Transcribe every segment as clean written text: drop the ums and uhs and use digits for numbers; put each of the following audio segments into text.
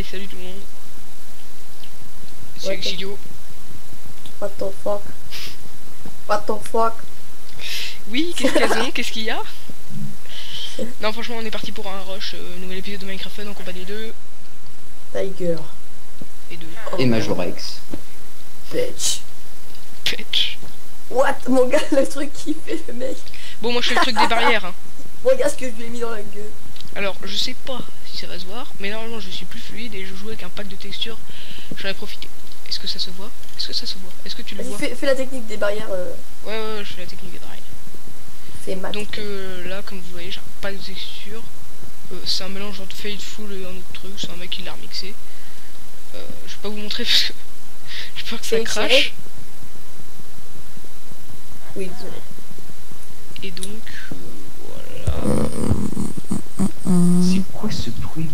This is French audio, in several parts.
Allez, salut tout le monde. C'est Exilio. What the fuck? What the fuck? Oui, qu'est-ce qu'elles ont? Qu'est-ce qu'il y a? Non, franchement, on est parti pour un rush. Nouvel épisode de Minecraft Fun en compagnie de... Tiger. Et de... Et Majorex. Bitch. Petch. What? Mon gars, le truc qu'il fait, le mec. Bon, moi je fais le truc des barrières. Hein. Regarde ce que je lui ai mis dans la gueule. Alors, je sais pas si ça va se voir, mais normalement je suis plus fluide et je joue avec un pack de textures. J'en ai profité. Est-ce que ça se voit? Est-ce que ça se voit? Est-ce que tu le vois? Fais la technique des barrières. Ouais, je fais la technique des barrières. Fais mat. Donc là, comme vous voyez, j'ai un pack de textures. C'est un mélange entre Fateful et un autre truc. C'est un mec qui l'a remixé. Je vais pas vous montrer parce que j'ai peur que ça crache. Oui, désolé. Et donc, voilà. C'est quoi ce bruit?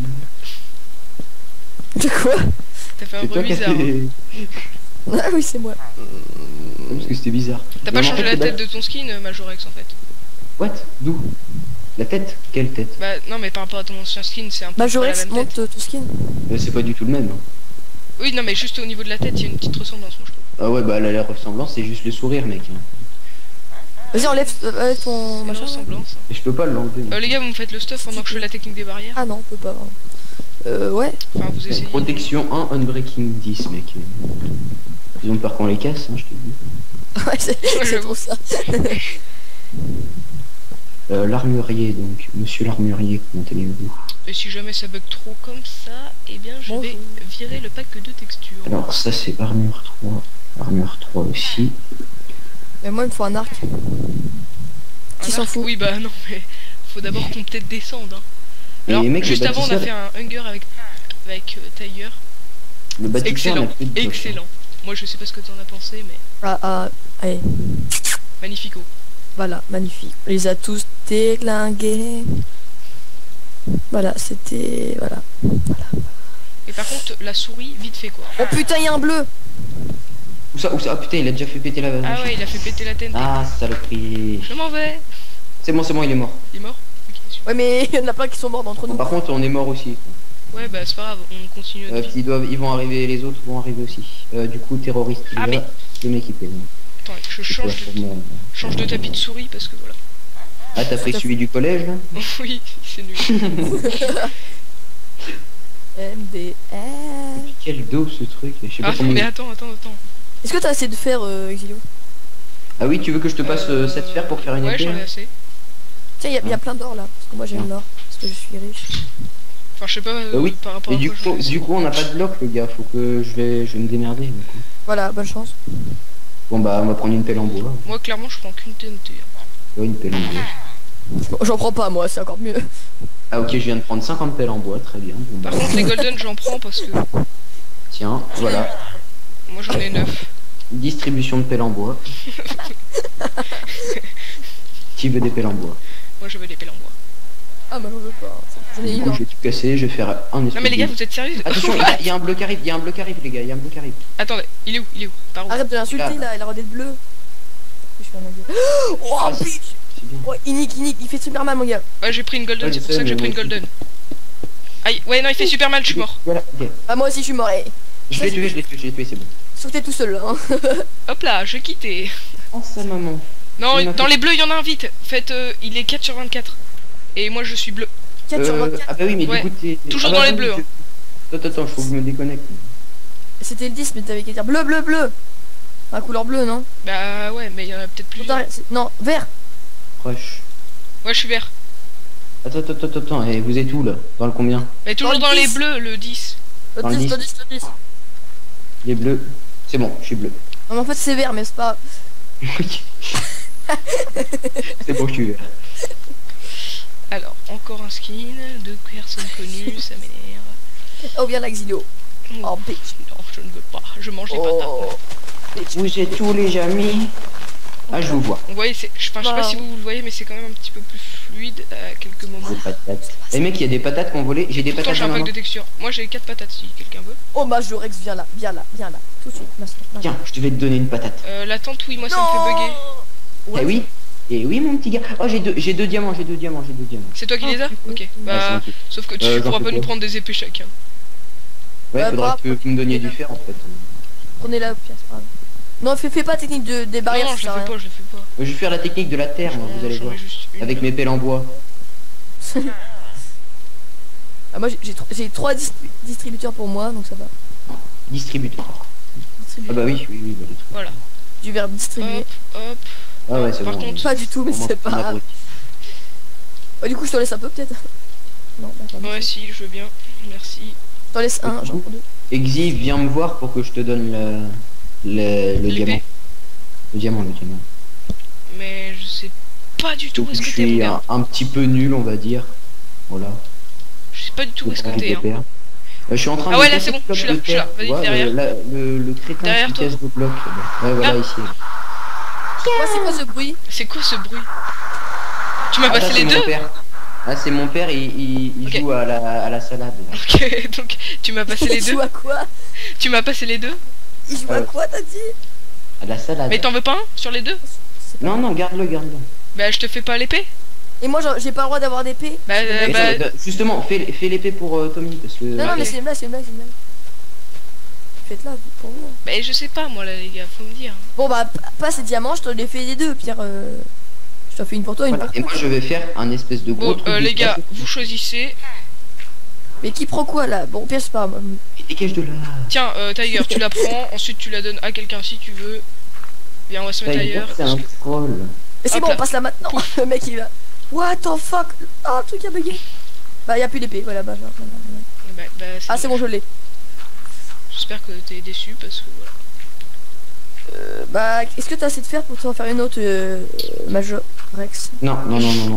De quoi? T'as fait un C'est toi bruit qui as bizarre. Hein. fait... Ah oui, c'est moi. Parce que c'était bizarre. T'as pas changé la tête de ton skin, Majorex, en fait? What? D'où? La tête? Quelle tête? Bah non, mais par rapport à ton ancien skin, c'est un peu Majorex, pas la même monte tête. ton skin. C'est pas du tout le même. Hein. Oui, non, mais juste au niveau de la tête, il y a une petite ressemblance, moi je trouve. Ah ouais, bah là, la ressemblance, c'est juste le sourire, mec. Vas-y, enlève ton C'est une machin. ressemblance. Et je peux pas l'enlever. Les gars, vous me faites le stuff pendant que je fais la technique des barrières. Ah non, on peut pas. Ouais. Enfin, vous essayez. Protection 1, Unbreaking 10, mec. Ils ont peur qu'on les casse, hein, je te dis. Ouais, c'est trop ça. L'armurier, donc. Monsieur l'armurier, comment allez-vous? Et si jamais ça bug trop comme ça, eh bien je vais virer le pack de textures. Alors ça c'est armure 3. Armure 3 aussi. Mais moi, il me faut un arc. Qui s'en fout? Oui, bah non, mais faut d'abord qu'on peut-être descende. Hein. Et Alors, mec, juste avant, on a fait un hunger avec Tiger. Le bâtisseur Excellent, n'a plus de blocs, hein. excellent. Moi, je sais pas ce que t'en as pensé, mais Allez. magnifico. Voilà, magnifique. On les a tous déglingués. Voilà, c'était... Voilà. Et par contre, la souris, vite fait quoi. Oh putain, il y a un bleu. Où ça? Ah putain, il a déjà fait péter la... Ah ouais, il a fait péter la TNT. Ah, saloperie. Je m'en vais. C'est bon, il est mort. Il est mort? Ok, super. Ouais, mais il y en a plein qui sont morts d'entre Bon, nous. par contre, on est mort aussi. Ouais, bah c'est pas grave, on continue. Ils vont arriver, les autres vont arriver aussi. Du coup, terroriste, il Ah, va de m'équiper. Attends, je change de tapis de souris parce que voilà. Ah, t'as pris celui du collège, là? Oui, c'est nul. MDR. Quel dos, ce truc? Je sais pas Ah, comment... mais attends. Est-ce que t'as assez de fer, Exilio? Ah oui, tu veux que je te passe cette sphère pour faire une Ouais, épée? j'en ai Hein? assez. Tiens, il y a plein d'or là. Parce que moi j'aime l'or. Parce que je suis riche. Enfin, je sais pas Oui, par rapport et à du quoi coup, on n'a pas de bloc, les gars. Faut que je vais me démerder. Du coup. Voilà, bonne chance. Bon bah, on va prendre une pelle en bois. Moi, clairement, je prends qu'une TNT. Ouais, une pelle en bois. Bon, j'en prends pas moi, c'est encore mieux. Ah ok, je viens de prendre 50 pelles en bois, très bien. Bon, bah, Par contre, les golden, j'en prends parce que tiens, voilà. moi, j'en ai 9. Distribution de pelles en bois. Qui veut des pelles en bois? Moi, je veux des pelles en bois. Ah bah j'en veux pas. J'en ai Du une. coup, je vais tout casser, je vais faire un espèce Non, mais les gars, vous êtes sérieux? Attention, il y a un bleu qui arrive, les gars, il y a un bleu qui arrive. Attendez, il est où? Par où? Arrête de l'insulter là, il a rodé de bleu. Je fais un engueulé. Oh Ah, bitch. c'est bien. Ouais, il nique, il fait super mal mon gars. Ouais, j'ai pris une golden, Ouais, c'est je pour sais, ça que j'ai mais pris une moi aussi. golden. Aïe, ouais, non, il fait super mal, je suis mort. Voilà, ok. Ah moi aussi je suis mort. Je l'ai tué, c'est bon. Sautez tout seul là. Hein. Hop là, je quittais. Oh, sa maman. Non, Il m'a dans fait- les bleus, il y en a un vite. Faites, il est 4 sur 24. Et moi, je suis bleu. 4 sur 24. Ah bah oui, mais Ouais, du coup, t'es... toujours ah bah dans les oui, bleus, hein. Attends, faut que je me déconnecte. C'était le 10 mais t'avais qu'à dire bleu. Un couleur bleue non? Bah ouais, mais il y en a peut-être plus. Non, vert. Rush. Ouais, je suis vert. Attends, et vous êtes où là? Dans le combien? Mais toujours le dans les 10. bleus, le 10. Le Dans le 10, le 10. 10, le 10. Les bleus. C'est bon, je suis bleu. Non mais en fait c'est vert mais c'est pas... C'est bon, je suis vert. Alors, encore un skin, 2 personnes connues, ça m'énerve. Oh bien l'Exilio. Oh bitch. Non, je ne veux pas, je mange des Oh. patates. Vous êtes tous les amis? Ah, je vous vois. Vous voyez, je sais pas si vous le voyez, mais c'est quand même un petit peu plus fluide à quelques moments. Des patates. Eh mec, il y a des patates qu'on volait. J'ai des Pourtant, patates j'ai un dans pack ma de main. texture. Moi, j'ai 4 patates si quelqu'un veut. Oh Majorex, viens là. Tout de suite. Maintenant. Tiens, je devais te donner une patate. La tente, oui, moi, ça me fait bugger. Ouais. Eh oui. Et oui, mon petit gars. Oh, j'ai deux diamants. C'est toi qui les as? Ok. Ah, c'est Bah, ok. sauf que tu j'en pourras fais pas quoi nous prendre des épées chacun. Ouais, Bah, faudra pas- que vous me donniez du fer en fait. Prenez la pierre, c'est pas grave. Non, fais pas technique des barrières, Non, ça je sert le à fais rien. pas, je le fais pas. Je vais faire la technique de la terre, moi, vous allez J'en voir. mets juste une. Avec mes pelles en bois. Ah, moi j'ai 3 distributeurs pour moi, donc ça va. Distributeur. Ah bah oui, oui, oui. Bah, le truc. Voilà. Du verbe distribuer. Hop, hop. Ah ouais, c'est Par bon. contre, Pas du tout, mais On c'est pas m'en grave. abrutit. Ouais, du coup, je te laisse un peu peut-être. Non, d'accord. Ouais, si, je veux bien. Merci. Je t'en laisse un, j'en prends 2. Exi, viens me voir pour que je te donne le L'épée. diamant. Le diamant. Mais je sais pas du tout Donc, où est-ce je que t'es, mon suis gars. un petit peu nul, on va dire. Voilà. Je sais pas du tout où est-ce que Pour t'es. les Hein. pères. Je suis en train Ah de ouais, là, casser c'est bon, le je suis bloc là, de je suis là. terre. Vas-y, Tu vois, derrière. le crétin Derrière qui toi. casse de blocs. Ouais, voilà, Ah. ici. Ouais, c'est quoi ce bruit? C'est quoi ce bruit? Tu m'as Ah, passé ça, les c'est mon deux? père. Ah, c'est mon père, il Ok. joue à la salade. Ok, donc tu m'as passé les Il deux. joue à quoi? Tu m'as passé les deux. Il joue à quoi, t'as dit? À la salade. Mais t'en veux pas un sur les deux? C'est pas- Non, non, garde-le. Bah, je te fais pas l'épée. Et moi, j'ai pas le droit d'avoir d'épée. Bah, Et justement, fais l'épée pour Tommy, parce que... Non, non, ok. mais c'est une blague, c'est une blague, c'est une blague. Faites-la pour vous. bah, je sais pas, moi, là, les gars, faut me dire. Bon, bah, pas ces diamants, je te les fais les deux, Pierre. Je t'en fais une pour toi, une Voilà. pour Et toi. moi, je vais faire un espèce de gros Bon, truc. les gars, vous choisissez. Mais qui prend quoi là? Bon, Pierre, c'est pas grave. Dégage de là. Tiens, Tiger, tu la prends. Ensuite, tu la donnes à quelqu'un si tu veux. Viens, on va se mettre ailleurs. C'est un troll. Mais c'est Hop bon, là. on passe là maintenant. Le mec, il va. What the fuck? Ah, le truc a bugué. Bah, y a plus d'épée, voilà. Bah, ah, c'est bon, je l'ai. J'espère que t'es déçu parce que voilà. Bah, est-ce que t'as assez de fer pour t'en faire une autre Major Rex? Non.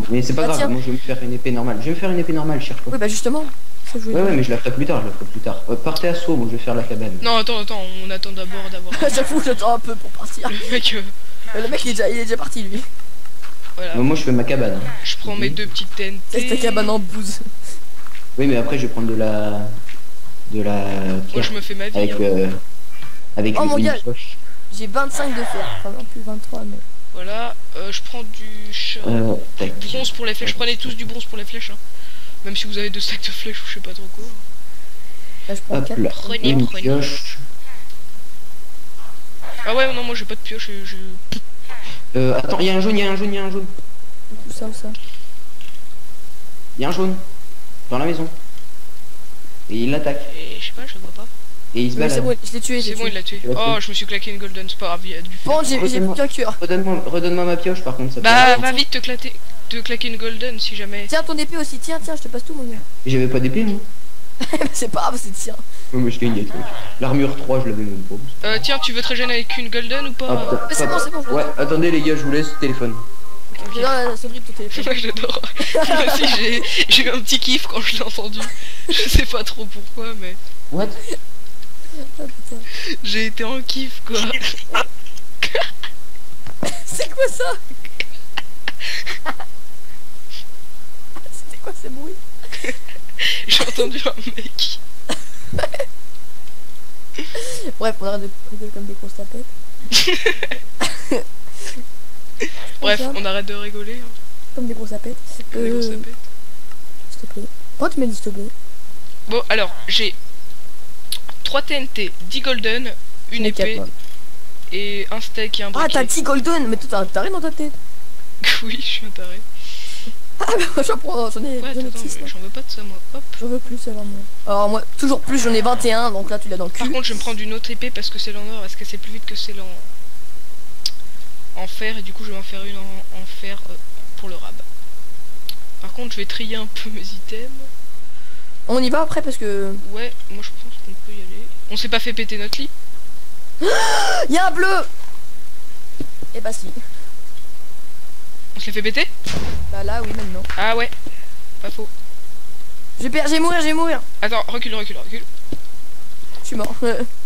Mais c'est pas Ah, grave, tiens. moi je vais me faire une épée normale. Je vais me faire une épée normale, cherche pas. Oui, bah, justement. Ça, je voulais Ouais, dire. mais je la ferai plus tard, partez à saut, moi je vais faire la cabane. Non, attends, on attend d'abord d'avoir. J'avoue, j'attends un peu pour partir. Le mec, Le mec, il est déjà parti, lui. voilà. Moi je fais ma cabane. Je prends mes deux petites TNT. C'est ta cabane en bouse. Oui, mais après je vais prendre de la Moi, pierre. je me fais ma vie. Avec, hein. avec Oh, mon une gars. pioche. J'ai 25 de fer. Enfin, non plus 23, mais. Voilà, je prends Tac. bronze pour les flèches. Prenez tous du bronze pour les flèches. Hein. Même si vous avez 2 stacks de flèches ou je sais pas trop quoi. Là, je prends Hop 4. là. Prenez, Une prenez. pioche. Ah ouais, non, moi j'ai pas de pioche. Attends, il y a un jaune. Où ça, où ça? Il y a un jaune. Dans la maison. Et il l'attaque. Et je sais pas, je le vois pas. Et il se Mais balade. c'est bon, je l'ai tué. C'est bon, il l'a tué. Il l'a Oh, tué. je me suis claqué une golden, c'est pas grave, il y a du feu. Bon, j'ai plus qu'un cœur. Redonne-moi ma pioche par contre. Ça Bah, peut- va vite te claquer une golden si jamais. Tiens, ton épée aussi. Tiens, je te passe tout, mon gars. J'avais pas d'épée, moi. C'est pas grave, c'est tien. Ouais, mais je gagne des trucs. L'armure 3, je l'avais même pas. Tiens, tu veux te régénérer avec une golden ou Ah, pas? putain, Mais c'est bon, c'est bon. Ouais, attendez les gars, je vous laisse le téléphone. Ok. J'adore la sonnerie de ton téléphone. Ouais, j'adore. Moi aussi, j'ai eu un petit kiff quand je l'ai entendu. Je sais pas trop pourquoi, mais What? Ah, putain. j'ai été en kiff quoi. C'est quoi ça? C'était quoi ces bruits? J'ai entendu un mec. Bref, on arrête de rigoler comme des grosses tapettes. Bref, Ça, on arrête de rigoler. Hein. Comme des grosses tapettes. Comme des grosses tapettes. S'il te plaît. Pourquoi tu m'as dit s'il te plaît? Bon, alors, j'ai 3 TNT, 10 golden, une J'en ai quatre, épée moi. et un steak et un Ah, briquet. t'as 10 golden. Mais toi, t'as rien dans ta tête. Oui, je suis un taré. Ah, bah moi j'en prends. J'en ai Ouais, attends, 6. mais j'en veux pas de ça moi. Hop. J'en veux plus alors moi. Alors moi, toujours plus, j'en ai 21. Donc là, tu l'as dans le Par cul. contre, je vais me prendre une autre épée parce que celle en or, est-ce que c'est plus vite que celle en fer et du coup, je vais en faire une en fer pour le rab. Par contre, je vais trier un peu mes items. On y va après parce que. Ouais, moi je pense qu'on peut y aller. On s'est pas fait péter notre lit. Il y a un bleu. Et bah si. On se l'est fait péter? Bah là, oui, maintenant. Ah ouais, pas faux. Je vais mourir. Attends, recule. Je suis mort.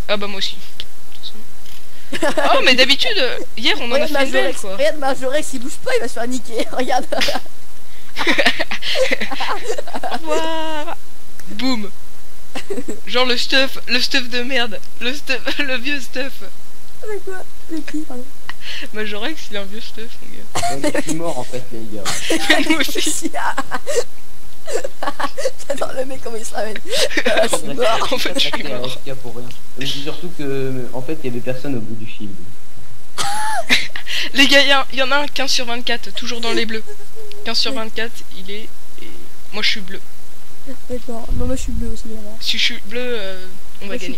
Ah bah moi aussi. Oh mais d'habitude, hier on en a fait une belle quoi. Regarde Majorex, il bouge pas, il va se faire niquer. Regarde. Au revoir. Boum. Genre le stuff de merde. Le vieux stuff. C'est quoi? Le qui, pardon? Majorex il est un vieux stuff mon gars. Je suis mort en fait, les gars. Nous aussi. J'adore le mec comment il se ramène. Ah, je suis mort. En fait, je suis mort. AFK pour rien. Mais c'est surtout que, en fait, il y avait personne au bout du fil. Les gars, il y en a un 15 sur 24, toujours dans les bleus. 15 sur 24, il est... Et... Moi, je suis bleu. D'accord, moi je suis bleu aussi. Alors. Si je suis bleu, on va gagner.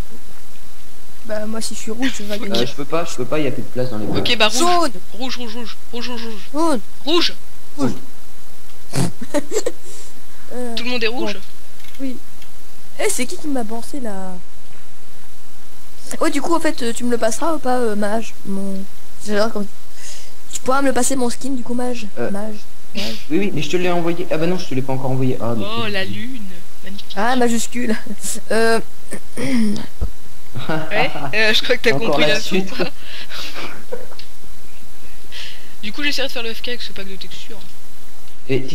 Bah moi si je suis rouge, je vais gagner. Je peux pas, il y a plus de place dans les bleus. Ok, bah rouge. Jaune. Rouge, rouge, rouge. Rouge, rouge, rouge. Jaune. Rouge. Rouge. Tout le monde est rouge. Bon. Oui. Eh, c'est qui m'a balancé là? Ouais, du coup, en fait, tu me le passeras ou pas, mage? J'adore quand... Tu pourras me le passer mon skin, du coup, mage? Mage. Oui, mais je te l'ai envoyé. Ah bah non, je te l'ai pas encore envoyé. Ah, oh, la lune. Magnifique. Ah, majuscule. Ouais, je crois que t'as compris la suite. Du coup, j'essaierai de faire le FK avec ce pack de textures. Et,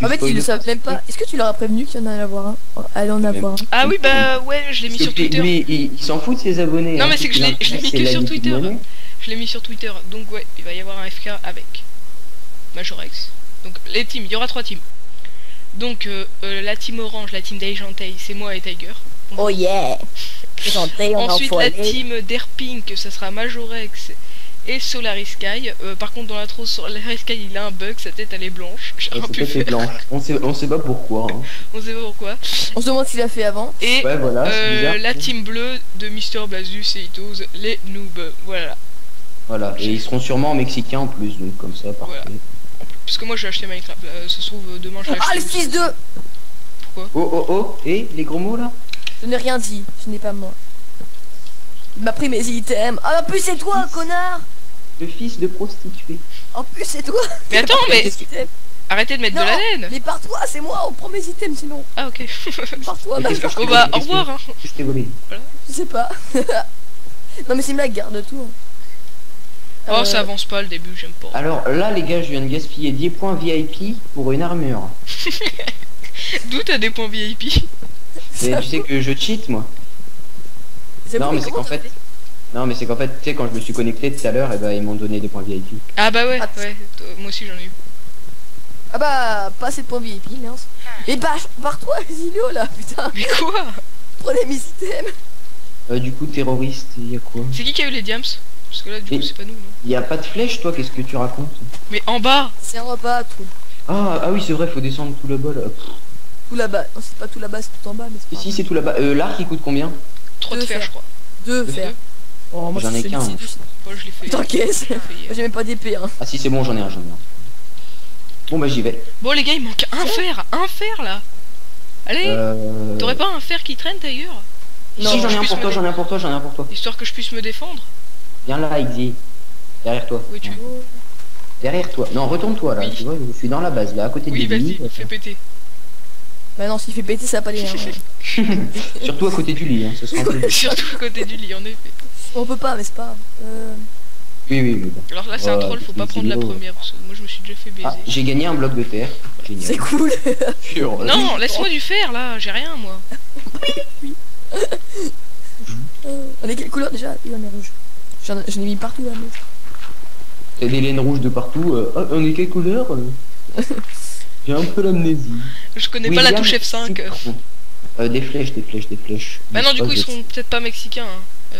en fait, ils le savent même pas. Est-ce que tu leur as prévenu qu'il y en allait avoir un? Allez en avoir un. Ah oui, bah ouais, je l'ai mis sur Twitter. Lui, il s'en fout de ses abonnés. Non, mais c'est que je l'ai mis que sur Twitter. Je l'ai mis sur Twitter. Donc ouais, il va y avoir un FK avec Majorex. Donc les teams, il y aura 3 teams. Donc la team orange, la team d'Aegentei, c'est moi et Tiger. Oh yeah. Ensuite la team d'Airpink, ça sera Majorex et Solaris Sky. Par contre dans l'intro, Solaris Sky il a un bug, sa tête elle est blanche. Sa tête est blanche. On sait pas pourquoi. Hein. On sait pas pourquoi. On se demande ce qu'il a fait avant. Et ouais, voilà, la team bleue de Mister Blazus et Itos, les noobs. Voilà. Voilà, et ils seront sûrement en mexicain en plus, donc comme ça, parfait. Voilà. Parce que moi j'ai acheté Minecraft, ça se trouve demain je l'ai acheté. Ah, le fils de... Pourquoi? Oh, et les gros mots là? Je n'ai rien dit, ce n'est pas moi. Il m'a pris mes items. Ah, en plus c'est toi, connard. Le fils de prostituée. En plus c'est toi. Mais attends, mais... Arrêtez de mettre de la laine. Mais par-toi, c'est moi, on prend mes items sinon. Ah ok. Par-toi, oh bah au revoir hein. Je t'ai volé. Voilà. Je sais pas. Non mais c'est une blague, garde tout. Oh ça avance pas le début, j'aime pas. Alors là les gars, je viens de gaspiller 10 points VIP pour une armure. D'où t'as des points VIP? Et tu sais que je cheat moi. Non mais c'est qu'en fait... Non mais c'est qu'en fait, tu sais, quand je me suis connecté tout à l'heure, et bah ils m'ont donné des points VIP. Ah bah ouais, ouais, moi aussi j'en ai eu. Ah bah, pas assez de points VIP, mince. Et bah, par-toi, Zilio là, putain. Mais quoi? Prenez mes items. Du coup, terroriste, il y a quoi? C'est qui a eu les diams? Parce que là, du coup, c'est pas nous, non? Il y a pas de flèche, toi, qu'est-ce que tu racontes? Mais en bas. C'est en bas, tout. Ah oui, c'est vrai, faut descendre tout là-bas, là. Tout là-bas. Non, c'est pas tout là-bas, c'est tout en bas, mais c'est pas... Si, c'est tout là-bas. L'arc, il coûte combien? 3 de fer, je crois. 2 fer. Oh, moi j'en ai qu'un. Moi, je l'ai fait. T'inquiète. J'ai même pas d'épée, hein. Ah si, c'est bon, j'en ai un. Bon bah j'y vais. Bon les gars, il manque un fer là. Allez, t'aurais pas un fer qui traîne d'ailleurs? Non, si, j'en ai un pour toi, j'en ai un pour toi. Histoire que je puisse me défendre. Viens là, Iggy. Derrière toi. Oui, tu veux. Derrière toi. Non, retourne-toi là, tu vois, je suis dans la base là, à côté de lui. Oui, vas-y, fais péter. Bah non, s'il fait péter, ça va pas aller. Hein. Surtout à côté du lit, hein, ce sera un peu... Surtout à côté du lit, en effet. On peut pas, mais c'est pas grave. Oui. Bon. Alors là, c'est un troll, faut pas prendre la première, parce que moi je me suis déjà fait baiser. Ah, j'ai gagné un bloc de terre. C'est cool. Non, laisse-moi du fer là, j'ai rien moi. Oui. On est quelle couleur déjà? Oui, on est rouge. J'en ai mis partout là. Mais... T'as des laines rouges de partout. On est quelle couleur? J'ai un peu l'amnésie. Je connais pas la touche F5. Des flèches. Bah non, du coup, ils seront peut-être pas mexicains. Hein.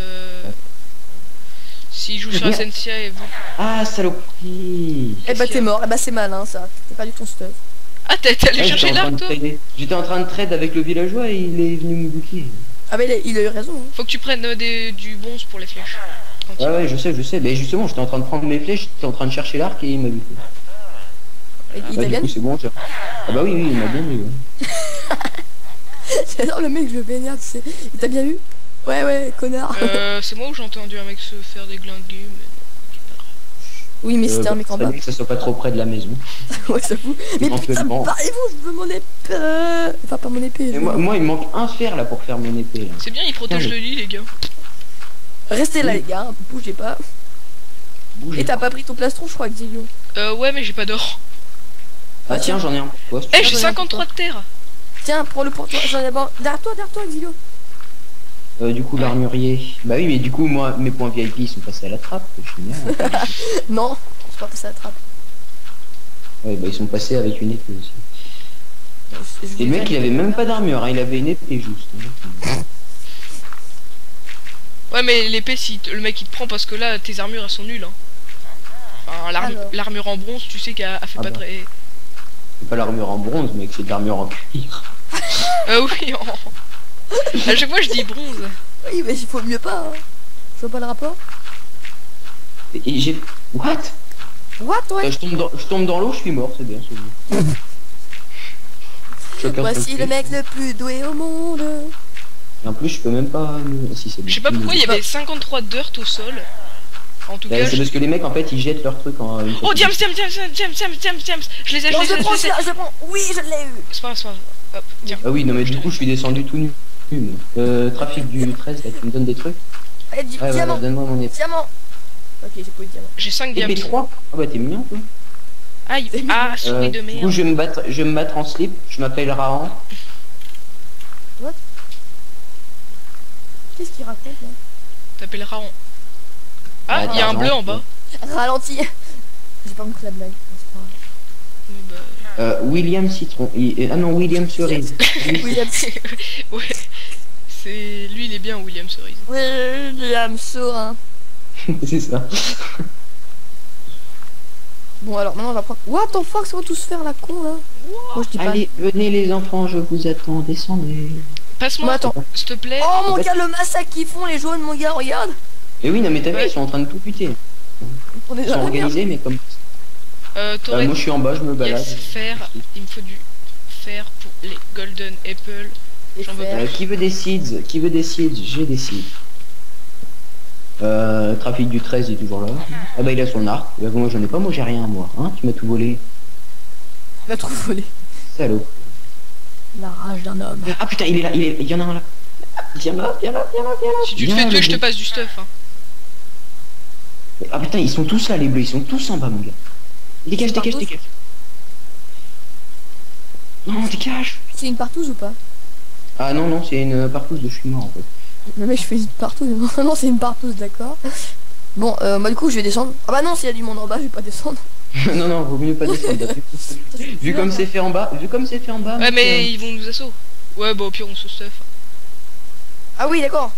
S'ils jouent sur Essentia et vous. Ah, saloperie. Eh bah t'es mort, eh bah c'est malin ça. T'as perdu ton stuff. Ah, t'es allé chercher l'arc toi? J'étais en train de trade avec le villageois et il est venu me bouquer. Ah bah il a eu raison. Hein. Faut que tu prennes du bronze pour les flèches. Ouais, je sais. Mais justement, j'étais en train de prendre mes flèches, j'étais en train de chercher l'arc et il m'a buté. Il du coup c'est bon. Ah bah oui, il m'a bien vu. Ouais. J'adore le mec, je le vénère, tu sais. Il t'a bien vu? Ouais, connard. C'est moi où j'ai entendu un mec se faire déglinguer, mais... Oui, mais c'était un mec en bas. Que ça soit pas trop près de la maison. Ouais, ça fout. Mais putain, parlez-vous, je veux mon épée. Enfin, pas mon épée. Moi, il me manque un fer là pour faire mon épée. C'est bien, il protège le lit, les gars. Restez là, les gars, bougez pas. Et t'as pas pris ton plastron, je crois, Xilio. Ouais, mais j'ai pas d'or. Ah tiens, j'en ai un pour toi. Eh, j'ai 53 de terre. Tiens, prends-le pour toi. J'en ai d'abord. Derrière toi, Xilio. Du coup, l'armurier. Bah oui, mais du coup, moi, mes points VIP ils sont passés à la trappe. Non, je suis pas passé à la trappe. Ouais, bah ils sont passés avec une épée aussi. Et le mec il avait même pas d'armure, hein, il avait une épée juste. Ouais mais l'épée si le mec il te prend parce que là tes armures elles sont nulles hein. Enfin l'armure en bronze tu sais qu'elle fait pas bah. très... C'est pas l'armure en bronze mec, c'est de l'armure en cuir. Oui à chaque fois je dis bronze. Oui mais il faut mieux pas hein. Je vois pas le rapport. Et j'ai... What ouais. Je tombe dans l'eau, je suis mort, c'est bien, c'est bien. Voici le mec le plus doué au monde. Et en plus je peux même pas... Si, c'est je sais pas pourquoi il y avait 53 dirt au sol. En tout cas, c'est parce que les mecs en fait ils jettent leur truc en... Oh diams, je les ai, je prends, oui je l'ai eu. C'est pas grave, hop, tiens. Ah oui non mais du coup je suis descendu tout nu. Trafic du 13 là, tu me donnes des trucs. Allez, diamant, donne-moi mon épée. Diamant. Ok j'ai pas eu de diamant. J'ai 5 diamants. Épée 3. Ah bah t'es mignon toi. Aïe, souris de merde. Du coup je vais me battre en slip, je m'appelle Rahan. What? Qu'est-ce qu'il raconte là? T'appelles Rahan. Ah, il y a un bleu en bas. Ralenti. J'ai pas compris la blague. William Citron. Ah non, William Cerise. William. Ouais. C'est... Lui, il est bien, William Cerise. William Cerise. C'est ça. Bon, alors maintenant on va prendre... What the fuck, ça va tous faire la con là. Moi, je dis allez, pas... venez les enfants, je vous attends, descendez. Passe-moi, s'il te plaît. Oh mon gars, le massacre qu'ils font les jaunes, mon gars, regarde. Et oui, non mais t'as vu, ils sont en train de tout buter. Ils sont organisés, mais comme... moi je suis en bas, je me balade. Yes, fer, il me faut du fer pour les golden apple. Qui veut des seeds? Qui veut des seeds? J'ai des seeds. Trafic du 13 il est toujours là. Ah bah il a son arc. Bah, moi j'en ai pas, moi j'ai rien moi. Hein, tu m'as tout volé. Il a tout volé. Salaud. La rage d'un homme. Ah putain il est là, il y en a un là. Viens là. Si tu te fais tuer, je te passe du stuff. Hein. Ah putain ils sont tous là les bleus, ils sont tous en bas mon gars. Dégage. Non dégage. C'est une partouze ou pas? Ah non c'est une partouze de je suis mort en fait. Non mais je fais une partouze. Non c'est une partouze, d'accord. Bon bah du coup je vais descendre. Ah bah non s'il y a du monde en bas je vais pas descendre. non vaut mieux pas descendre. Vu comme c'est fait en bas. Ouais mais ils vont nous assaut. Ouais bah au pire on se stuff. Ah oui d'accord.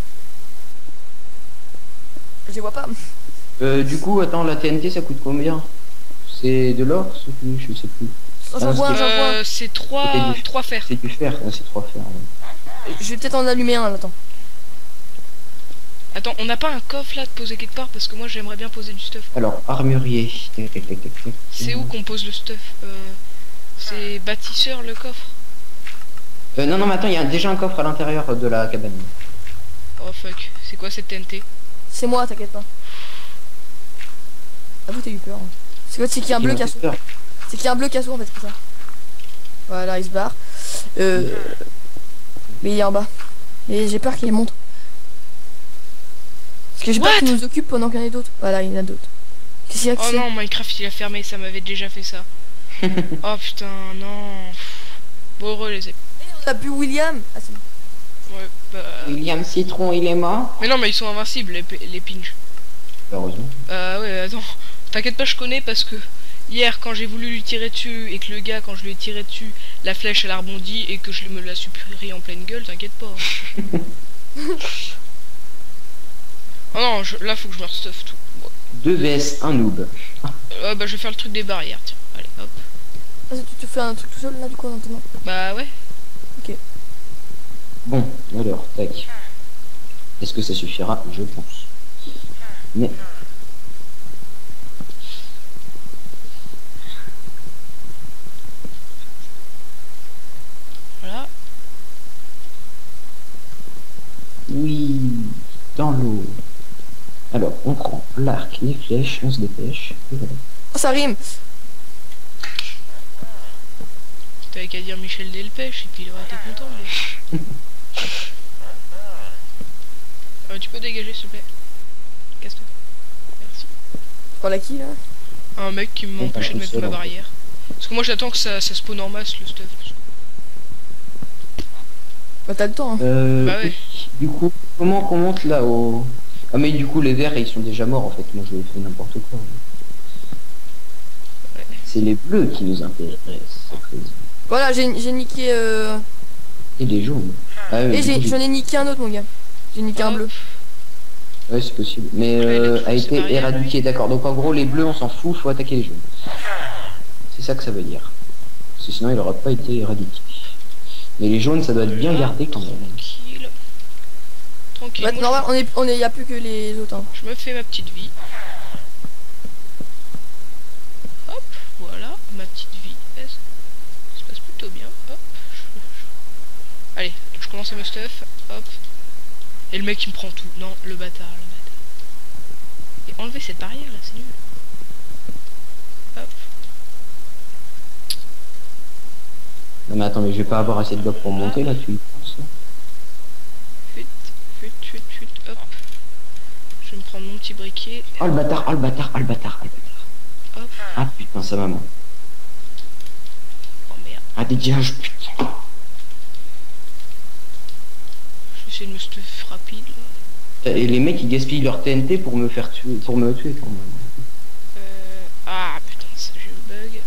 Je les vois pas. Du coup attends la TNT ça coûte combien? C'est de l'or? Je sais plus. J'en vois. C'est 3 fers. C'est du fer, c'est 3 fers. Ouais. Je vais peut-être en allumer un, attends. Attends, on n'a pas un coffre là de poser quelque part parce que moi j'aimerais bien poser du stuff. Alors, armurier. C'est où qu'on pose le stuff? C'est bâtisseur le coffre? Non mais attends, il y a déjà un coffre à l'intérieur de la cabane. Oh fuck, c'est quoi cette TNT? C'est moi, t'inquiète pas. Ah vous t'as eu peur. C'est qu'il y a un bleu qui a sauté. C'est qu'il y a un bleu casso en fait, c'est ça. Voilà, il se barre. Mais il est en bas. Et j'ai peur qu'il monte. Parce que j'ai peur qu'il nous occupe pendant qu'il y en ait d'autres. Voilà, il y en a d'autres. Qu'est-ce qu'il y a? Oh non, Minecraft il a fermé, ça m'avait déjà fait ça. Oh putain, non. Bon, heureux les épées. On a plus William. Ah c'est bon. Ouais, bah... William Citron, il est mort. Mais non, mais ils sont invincibles, les pinches. Heureusement. Ouais, attends. T'inquiète pas, je connais parce que... Hier, quand j'ai voulu lui tirer dessus et que le gars, quand je lui ai tiré dessus, la flèche elle a rebondi et que je me la suis pris en pleine gueule, t'inquiète pas. Hein. Oh non, là faut que je me stuff tout. Ouais. 2 vs 1 noob. Ouais, bah je vais faire le truc des barrières, tiens. Allez, hop. Ah, tu fais un truc tout seul là du coup maintenant? Bah ouais. Ok. Bon, alors, tac. Est-ce que ça suffira? Je pense. Mais... Voilà. Oui, dans l'eau. Alors, on prend l'arc, les flèches, on se dépêche. Et voilà. Oh, ça rime. T'avais qu'à dire Michel Delpech et puis il aurait été content. Mais... tu peux dégager s'il te plaît. Casse-toi. Merci. Voilà qui là? Un mec qui m'a empêché de mettre ma barrière. Parce que moi j'attends que ça spawn en masse le stuff. Bah t'as le temps hein. Bah ouais. Du coup, comment qu'on monte là au... Ah mais du coup les verts ils sont déjà morts en fait, moi je fais n'importe quoi. Ouais. C'est les bleus qui nous intéressent. Voilà, j'ai niqué... Et des jaunes. Ah, Et j'en ai niqué un autre, mon gars. J'ai niqué un bleu. Ouais, c'est possible. Mais a été éradiqué, d'accord. Donc en gros, les bleus, on s'en fout, faut attaquer les jaunes. C'est ça que ça veut dire. Parce que sinon, il n'aurait pas été éradiqué. Mais les jaunes, ça doit être bien gardé quand même. Tranquille. Tranquille. Ouais, normal, y a plus que les autres. Hein. Je me fais ma petite vie. Hop, voilà, ma petite vie. Ça se passe plutôt bien. Hop. Allez, je commence à me stuff. Hop. Et le mec il me prend tout. Non, le bâtard, Et enlever cette barrière là, c'est nul. Hop. Non mais attends, mais je vais pas avoir assez de blocs pour monter là, tu y penses? Fuite, hop. Je vais me prendre mon petit briquet. Oh le bâtard, oh le bâtard, oh le bâtard, oh le bâtard. Hop. Ah putain, sa maman. Oh merde. Ah dégage, putain. Je vais essayer de me stuff rapide là. Et les mecs ils gaspillent leur TNT pour me faire tuer, pour me tuer quand même. Ah putain, ça j'ai le bug.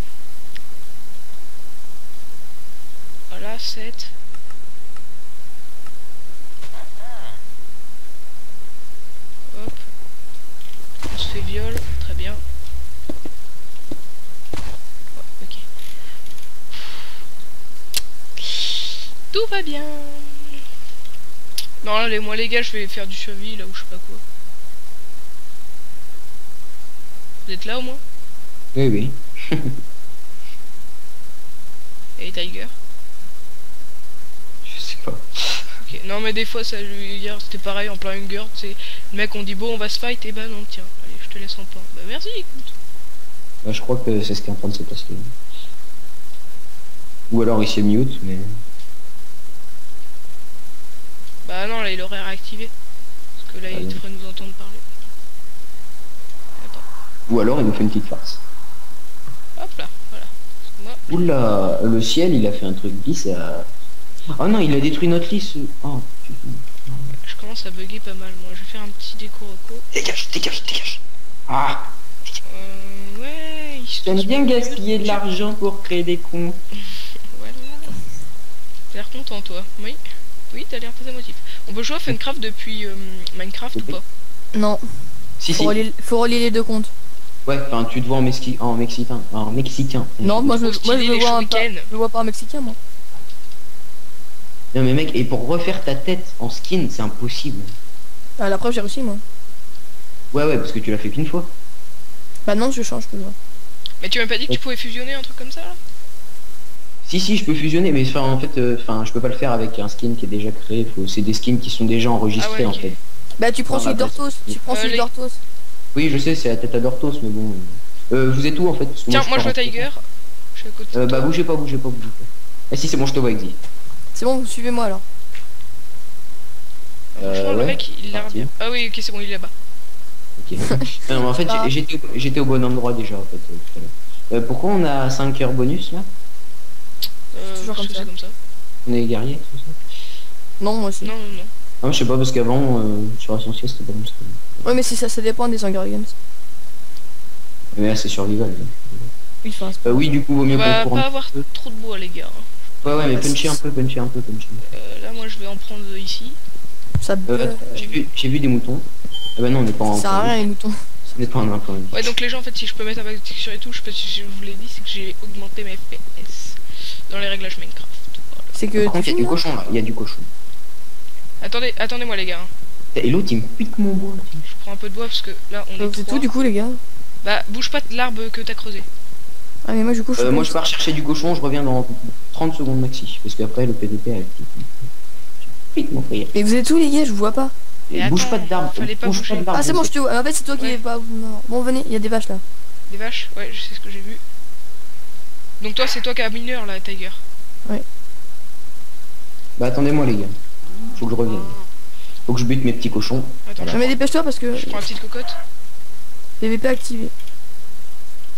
Voilà, 7. Hop. On se fait viol, très bien. Ouais, ok. Tout va bien. Non, allez, moi les gars, je vais faire du survie là ou je sais pas quoi. Vous êtes là au moins? Oui, oui. Et Tiger? Je sais pas. Ok, non mais des fois ça, hier c'était pareil en plein Hunger, tu sais, le mec on dit bon on va se fight, et bah non tiens, allez je te laisse en plan. Bah merci écoute. Bah, je crois que c'est ce qui est en train de se passer. Ou alors il s'est mute, mais... Bah non là il aurait réactivé. Parce que là il devrait nous entendre parler. Attends. Ou alors il nous fait une petite farce. Hop là, voilà. Moi, oula, le ciel il a fait un truc bizarre. Oh non, il a détruit notre liste. Oh putain. je commence à bugger pas mal moi, je vais faire un petit déco reco. Dégage, dégage, dégage. Ah, ouais, j'aime bien gaspiller de l'argent pour créer des comptes. Voilà. T'as l'air content toi, oui. Oui, t'as l'air très émotif. On peut jouer à Funcraft depuis Minecraft ou pas? Non. Si, faut relier les deux comptes. Ouais, enfin tu te vois en mexicain. Non, moi je me vois pas en mexicain moi. Non mais mec, et pour refaire ta tête en skin, c'est impossible. Ah, la preuve j'ai réussi moi. Ouais, parce que tu l'as fait qu'une fois. Bah non, je change plus. Mais tu m'as pas dit que tu pouvais fusionner un truc comme ça là? Si, je peux fusionner, mais en fait, je peux pas le faire avec un skin qui est déjà créé. C'est des skins qui sont déjà enregistrés en fait. Bah tu prends celui d'Orthos, d'Orthos. Oui, je sais, c'est la tête à d'Orthos, mais bon. Vous êtes où en fait? Tiens, moi je vois Tiger. Je suis à côté. Bah bougez pas. Ah si, c'est bon, je te vois, Exy. C'est bon, suivez-moi alors. Franchement, le mec il a l'air bien. Ah oui, ok, c'est bon, il est là-bas. Ok. Non, mais en fait, j'étais au bon endroit déjà en fait. Tout à l'heure. Pourquoi on a 5 heures bonus là? Toujours comme ça. On est guerrier, tout ça? Non, moi aussi. Non. Ah, je sais pas, parce qu'avant, sur Essentiel, c'était pas comme ça. Ouais, mais ça dépend des Hunger Games. Mais là, c'est survival. Oui, oui, du coup, vaut mieux qu'on va pas avoir trop de bois, les gars. Ouais, mais punchy un peu. Là, moi, je vais en prendre ici. J'ai vu des moutons. Ah bah non, on n'est pas en... Ça sert à rien, les moutons. On n'est pas en info. Ouais, donc les gens, en fait, si je peux mettre avec texture et tout, je sais pas si je vous l'ai dit, c'est que j'ai augmenté mes FPS dans les réglages Minecraft. Voilà. C'est que... Par contre, il y a du cochon, là. Il y a du cochon. Attendez-moi, les gars. Et l'autre, il me pique mon bois. Je prends un peu de bois, parce que là, on est... C'est tout, du coup, les gars. Bah, bouge pas de l'arbre que t'as creusé. Ah, mais moi, du coup, moi, je pars chercher du cochon, je reviens dans 30 secondes maxi. Parce qu'après, le PVP a actif. Pique mon frère. Mais vous êtes où, les gars? Je vous vois pas. Bouge pas d'arbre. Ah, c'est bon, je te vois. En fait, c'est toi qui est pas... Bon, venez, il y a des vaches, là. Des vaches? Ouais, je sais ce que j'ai vu. Donc toi, c'est toi qui as mineur, là, Tiger. Ouais. Bah, attendez-moi, les gars. Faut que je revienne. Faut que je bute mes petits cochons. Attends, voilà. Mais dépêche-toi parce que... Je prends la petite cocotte. PVP activé.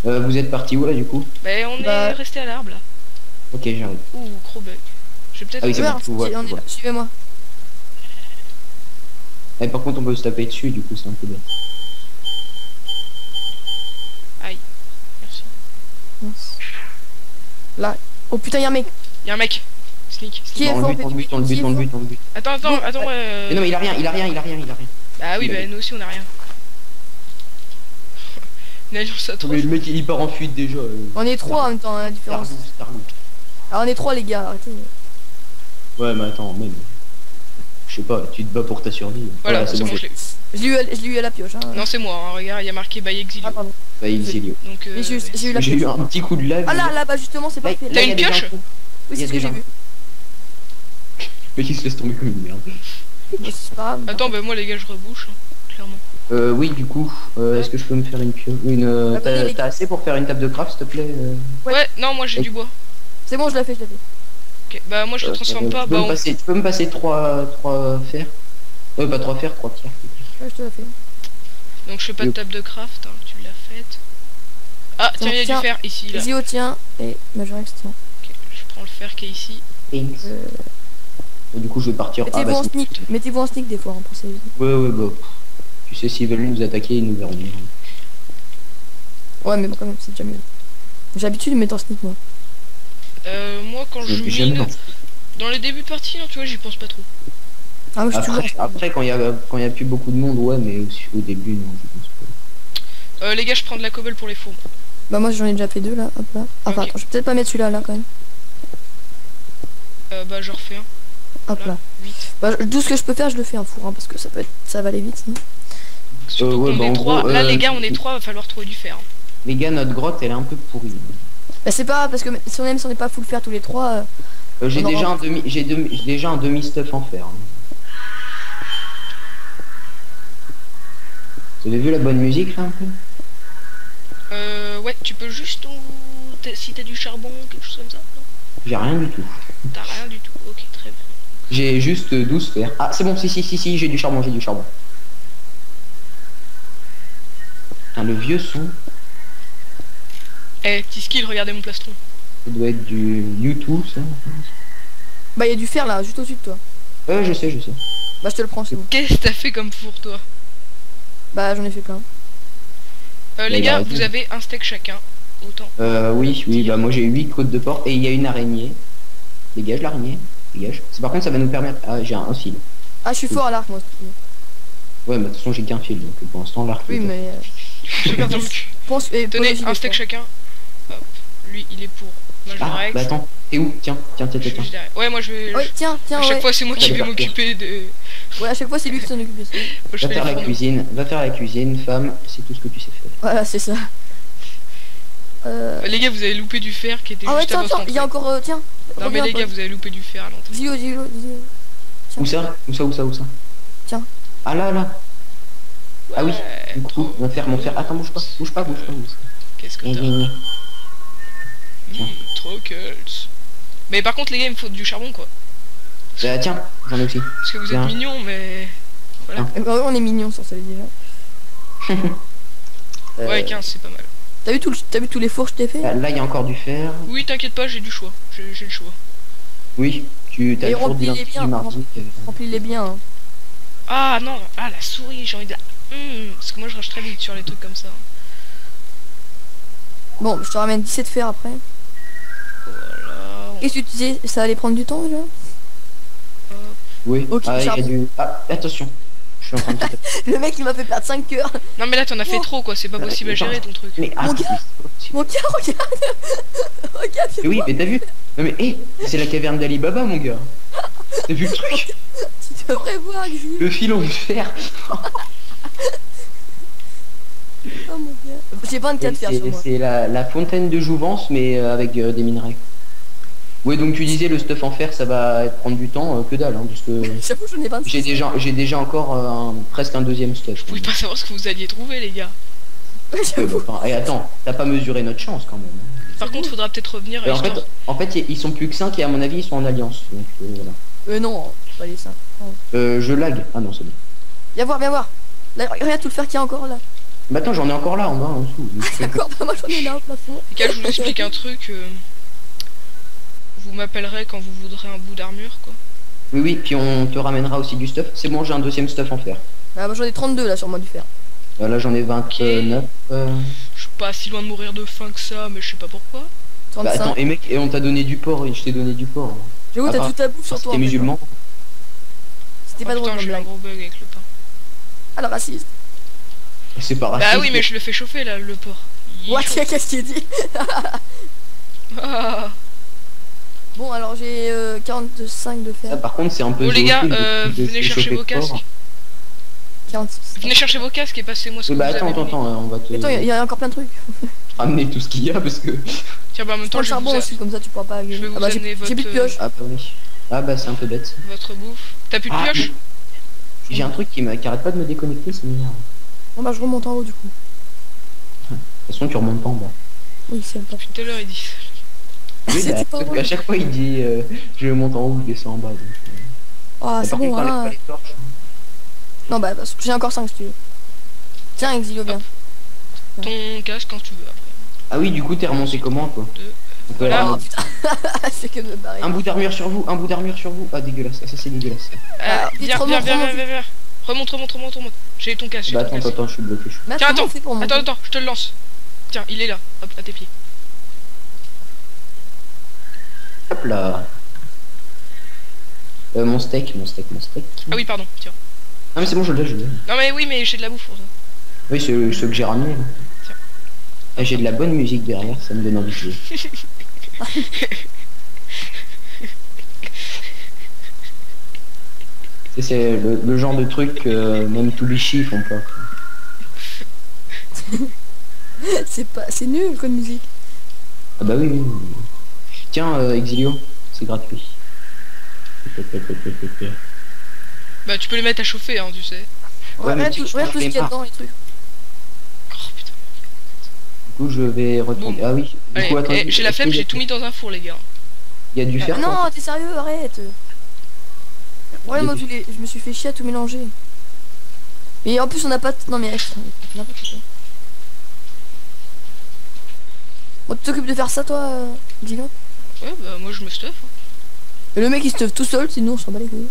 Vous êtes parti où, là, du coup? Bah, on est resté à l'arbre, là. Ok, j'arrive. Ouh, gros bug. Je vais peut-être... Ah oui, c'est bon, suivez-moi. Et par contre, on peut se taper dessus, du coup, c'est un peu bête. Aïe. Merci. Là. Oh putain, y'a un mec. Y'a un mec. Sneak. Qui est On fort, le bute, on le bute, on le bute, on le bute. Attends. Mais non, mais il a rien. Bah oui, il a bah rien. nous aussi on a rien. Une alliance à 3. Mais le mec il part en fuite déjà. On est 3 en même temps, hein, la différence. Starlou. Alors on est 3 les gars, arrêtez. Ouais, mais attends, même. Je sais pas, tu te bats pour ta survie. Voilà, c'est bon, je l'ai. Je l'ai eu à la pioche. Hein. Non, c'est moi, hein, regarde, il y a marqué by Exilio. Ah, pardon. Bah, Exilio. Donc, Mais j'ai eu la J'ai pioche. eu un petit coup de lag. Ah là, bah justement, c'est parfait. T'as une pioche? Oui, c'est ce que j'ai vu. Le mec il se laisse tomber comme une merde. C'est pas grave. Attends, bah moi les gars, je rebouche, hein, clairement. Oui, du coup, est-ce que je peux me faire une pioche? T'as assez pour faire une table de craft, s'il te plaît? Ouais, non, moi j'ai du bois. C'est bon, je l'ai fait. Ok, bah moi je le transforme pas. Bah, Tu peux me passer 3 fers? Pas 3 fers, 3 pierres. Ouais, je te l'ai fait. Donc je fais pas de table de craft, hein, tu l'as faite. Ah, tiens, il y a du fer ici, là. Zio tient, et Majorex tient. Ok, je prends le fer qui est ici. Et du coup, je vais partir. Mettez-vous en sneak. Mettez-vous en sneak des fois, hein, pour ces... Ouais, bah. Tu sais, s'ils veulent nous attaquer, ils nous verront bien. Ouais, mais bon, quand même, c'est déjà mieux. J'ai l'habitude de mettre en sneak, moi. Moi, quand je mine, dans les débuts de partie, hein, tu vois, j'y pense pas trop. Ah, moi, je suis après, quand il y a plus beaucoup de monde, ouais, mais au début, non, je pense pas. Les gars, je prends de la cobble pour les fours. Bah, moi, j'en ai déjà fait 2 là, hop là. Enfin, attends, je vais peut-être pas mettre celui-là, là, quand même. Bah, j'en refais un. Hop là. 8. Bah, tout ce que je peux faire, je le fais en four, hein, parce que ça va aller vite, sinon. Surtout ouais, qu'on est 3. gros, là, les gars, on est 3, va falloir trouver du fer. Les gars, notre grotte, elle est un peu pourrie. Bah, c'est pas grave, parce que si on n'est pas full fer tous les 3... J'ai déjà un demi-stuff en fer. Vous avez vu la bonne musique, là, un peu? Ouais, tu peux juste... Si t'as du charbon, quelque chose comme ça, non? J'ai rien du tout. T'as rien du tout, ok, très bien. J'ai juste 12 fers. Ah, c'est bon, si, j'ai du charbon, Putain, le vieux son. Eh, petit skill, regardez mon plastron. Ça doit être du YouTube, ça. Bah, il y a du fer, là, juste au-dessus de toi. Je sais. Bah, je te le prends, c'est bon. Qu'est-ce que t'as fait comme four, toi? Bah, j'en ai fait plein. Les gars, vous avez un steak chacun. Autant. Oui, bah moi j'ai 8 côtes de porc et il y a une araignée. Dégage l'araignée, dégage. Par contre ça va nous permettre... Ah, j'ai un fil. Ah, je suis fort à l'arc, moi. Ouais, mais de toute façon j'ai qu'un fil, donc pour l'instant l'arc... Oui, mais... Tenez, un steak chacun. Hop, lui il est pour Majorex. Bah attends, t'es où? Tiens. Ouais, moi je vais... Ouais, tiens, à chaque fois c'est moi qui vais m'occuper de... Ouais, à chaque fois c'est lui qui s'en occupe. Va faire la cuisine, femme, c'est tout ce que tu sais faire. Voilà, c'est ça. Les gars, vous avez loupé du fer qui était juste à votre entrée. Il y a encore... tiens. Non mais les gars, vous avez loupé du fer à l'entrée. Zio. Où ça? Tiens. Ah là. Ah oui, du coup, mon fer. Attends, bouge pas. Qu'est-ce que t'as? Trop cults. Mais par contre les gars, il me faut du charbon quoi. Tiens, j'en ai aussi. Parce que vous êtes mignons, mais... Voilà. On est mignons sur ça déjà. Ouais, 15 c'est pas mal. T'as vu tous les fours que je t'ai fait? Là il y a encore du fer. Oui, t'inquiète pas, j'ai du choix. J'ai le choix. Oui, tu as toujours dit bien, du mardi. Remplis-les bien. Hein. Ah non, la souris, j'ai envie de la... parce que moi je rush très vite sur les trucs comme ça. Bon, je te ramène 17 fer après. Voilà. Qu'est-ce que tu disais? Ça allait prendre du temps déjà? Oui. Ok, attention. Je suis en train de... Le mec il m'a fait perdre 5 cœurs. Non mais là t'en as fait trop quoi, c'est pas possible à gérer ton truc. Mais mon gars, regarde. Mais oui, mais t'as vu? Non mais c'est la caverne d'Ali Baba mon gars. T'as vu le truc? Tu devrais voir, Xi. Le filon de fer. Oh mon gars. J'ai 24 fer sur moi. C'est la fontaine de jouvence mais avec des minerais. Ouais, donc tu disais le stuff en fer ça va prendre du temps, que dalle, hein, parce que j'avoue, j'en ai 26. j'ai déjà encore presque un deuxième stuff. Je pouvais pas savoir ce que vous alliez trouver les gars. Et attends, t'as pas mesuré notre chance quand même. Par contre, faudra peut-être revenir. En fait, ils sont plus que 5 et à mon avis ils sont en alliance. Donc voilà. Non, pas les 5. Je lag. Ah non, c'est bon. Viens voir. Là, regarde tout le fer qu'il y a encore là. Bah attends, j'en ai encore là en bas, en dessous. D'accord, bah moi j'en ai là au plafond. Les gars, je vous explique un truc. Vous m'appellerez quand vous voudrez un bout d'armure quoi. Oui, puis on te ramènera aussi du stuff. C'est bon, j'ai un deuxième stuff en fer. Bah moi j'en ai 32 là sur moi du fer. Là j'en ai 29. Je suis pas si loin de mourir de faim que ça, mais je sais pas pourquoi. Bah 35. attends, et mec, et on t'a donné du porc, et je t'ai donné du porc. J'avoue, t'as toute ta bouffe sur toi. T'es musulman? C'était pas Oh, drôle putain, comme j'ai eu un blague. gros bug avec le pain. Ah, le raciste. C'est pas raciste. Bah oui, mais je le fais chauffer là, le porc. Il What, chauffe. qu'est-ce qu'il dit? Ah. Bon, alors j'ai 45 de Ça, fer. par contre, c'est un peu. Bon les gars, zoophile de venez chercher chauffer vos le casques. porc. 46. Venez chercher vos casques et passez-moi ce que Oui, bah vous attends, avez. attends, on va te Attends, il y a encore plein de trucs. ramener tout ce qu'il y a parce que. Tiens, bah en même Prends temps, le je vais charbon vous aussi, comme ça tu pourras pas je vais gagner. vous Ah bah amener j'ai plus de votre, pioche. Ah bah oui. Ah bah c'est un peu bête. votre bouffe. T'as plus de Ah, pioche? J'ai un truc qui arrête pas de me déconnecter, c'est m'énerve. Bon bah je remonte en haut du coup. De toute façon, tu remontes pas en bas. Oui, c'est pas. Depuis tout à l'heure, il dit. Oui, bah, C'était pas sauf drôle. qu'à chaque fois, il dit je monte en haut, je descends en bas. Donc, Ah, Mais c'est par bon, contre, t'enlèves voilà. pas les torches. Non, bah, parce que j'ai encore 5 si tu veux. Tiens, Exilio, viens. Ton casque quand tu veux après. Ah oui, du coup, t'es remonté comment, toi? Deux. On peut Voilà. aller Oh putain, c'est que de me barrer. un bout d'armure sur vous, un bout d'armure sur vous. Ah, dégueulasse, ça c'est dégueulasse. Ah, vite, Viens, remonte, viens, viens, remonte. viens, viens. Remonte. J'ai ton casque. j'ai Bah ton attends, casque. attends, je suis bloqué. Mais Tiens, comment on attends, fait pour monter? attends, je te le lance. Tiens, il est là, hop, à tes pieds. Hop là. Mon steak. Ah oui, pardon, tiens. Ah mais c'est bon, je l'ai. Non mais oui, mais j'ai de la bouffe pour ça. Oui, c'est ce que j'ai ramené. Là. Tiens. Ah, j'ai de la bonne musique derrière, ça me donne envie de jouer. C'est le genre de truc que même tous les chiffres font pas. Quoi. C'est nul comme musique. Ah bah oui. Tiens, Exilio, c'est gratuit. Bah tu peux les mettre à chauffer, hein, tu sais. Ouais, mais Regarde tout je ce qu'il y a marre. dedans, les trucs. Oh putain. Du coup, je vais retourner. Bon. Ah oui. Du Allez, coup, attendez, j'ai la est-ce flemme, qu'il y a- j'ai tout mis dans un four, les gars. Il y a du fer. Ah, quoi. non, t'es sérieux, arrête. Ouais, moi, je me suis fait chier à tout mélanger. Mais en plus, on n'a pas. Non, mais reste. N'importe quoi. Bon, tu t'occupes de faire ça, toi, Exilio? Ouais, bah moi je me stuff. Hein. Et le mec, il stuff tout seul, sinon on s'en bat les couilles.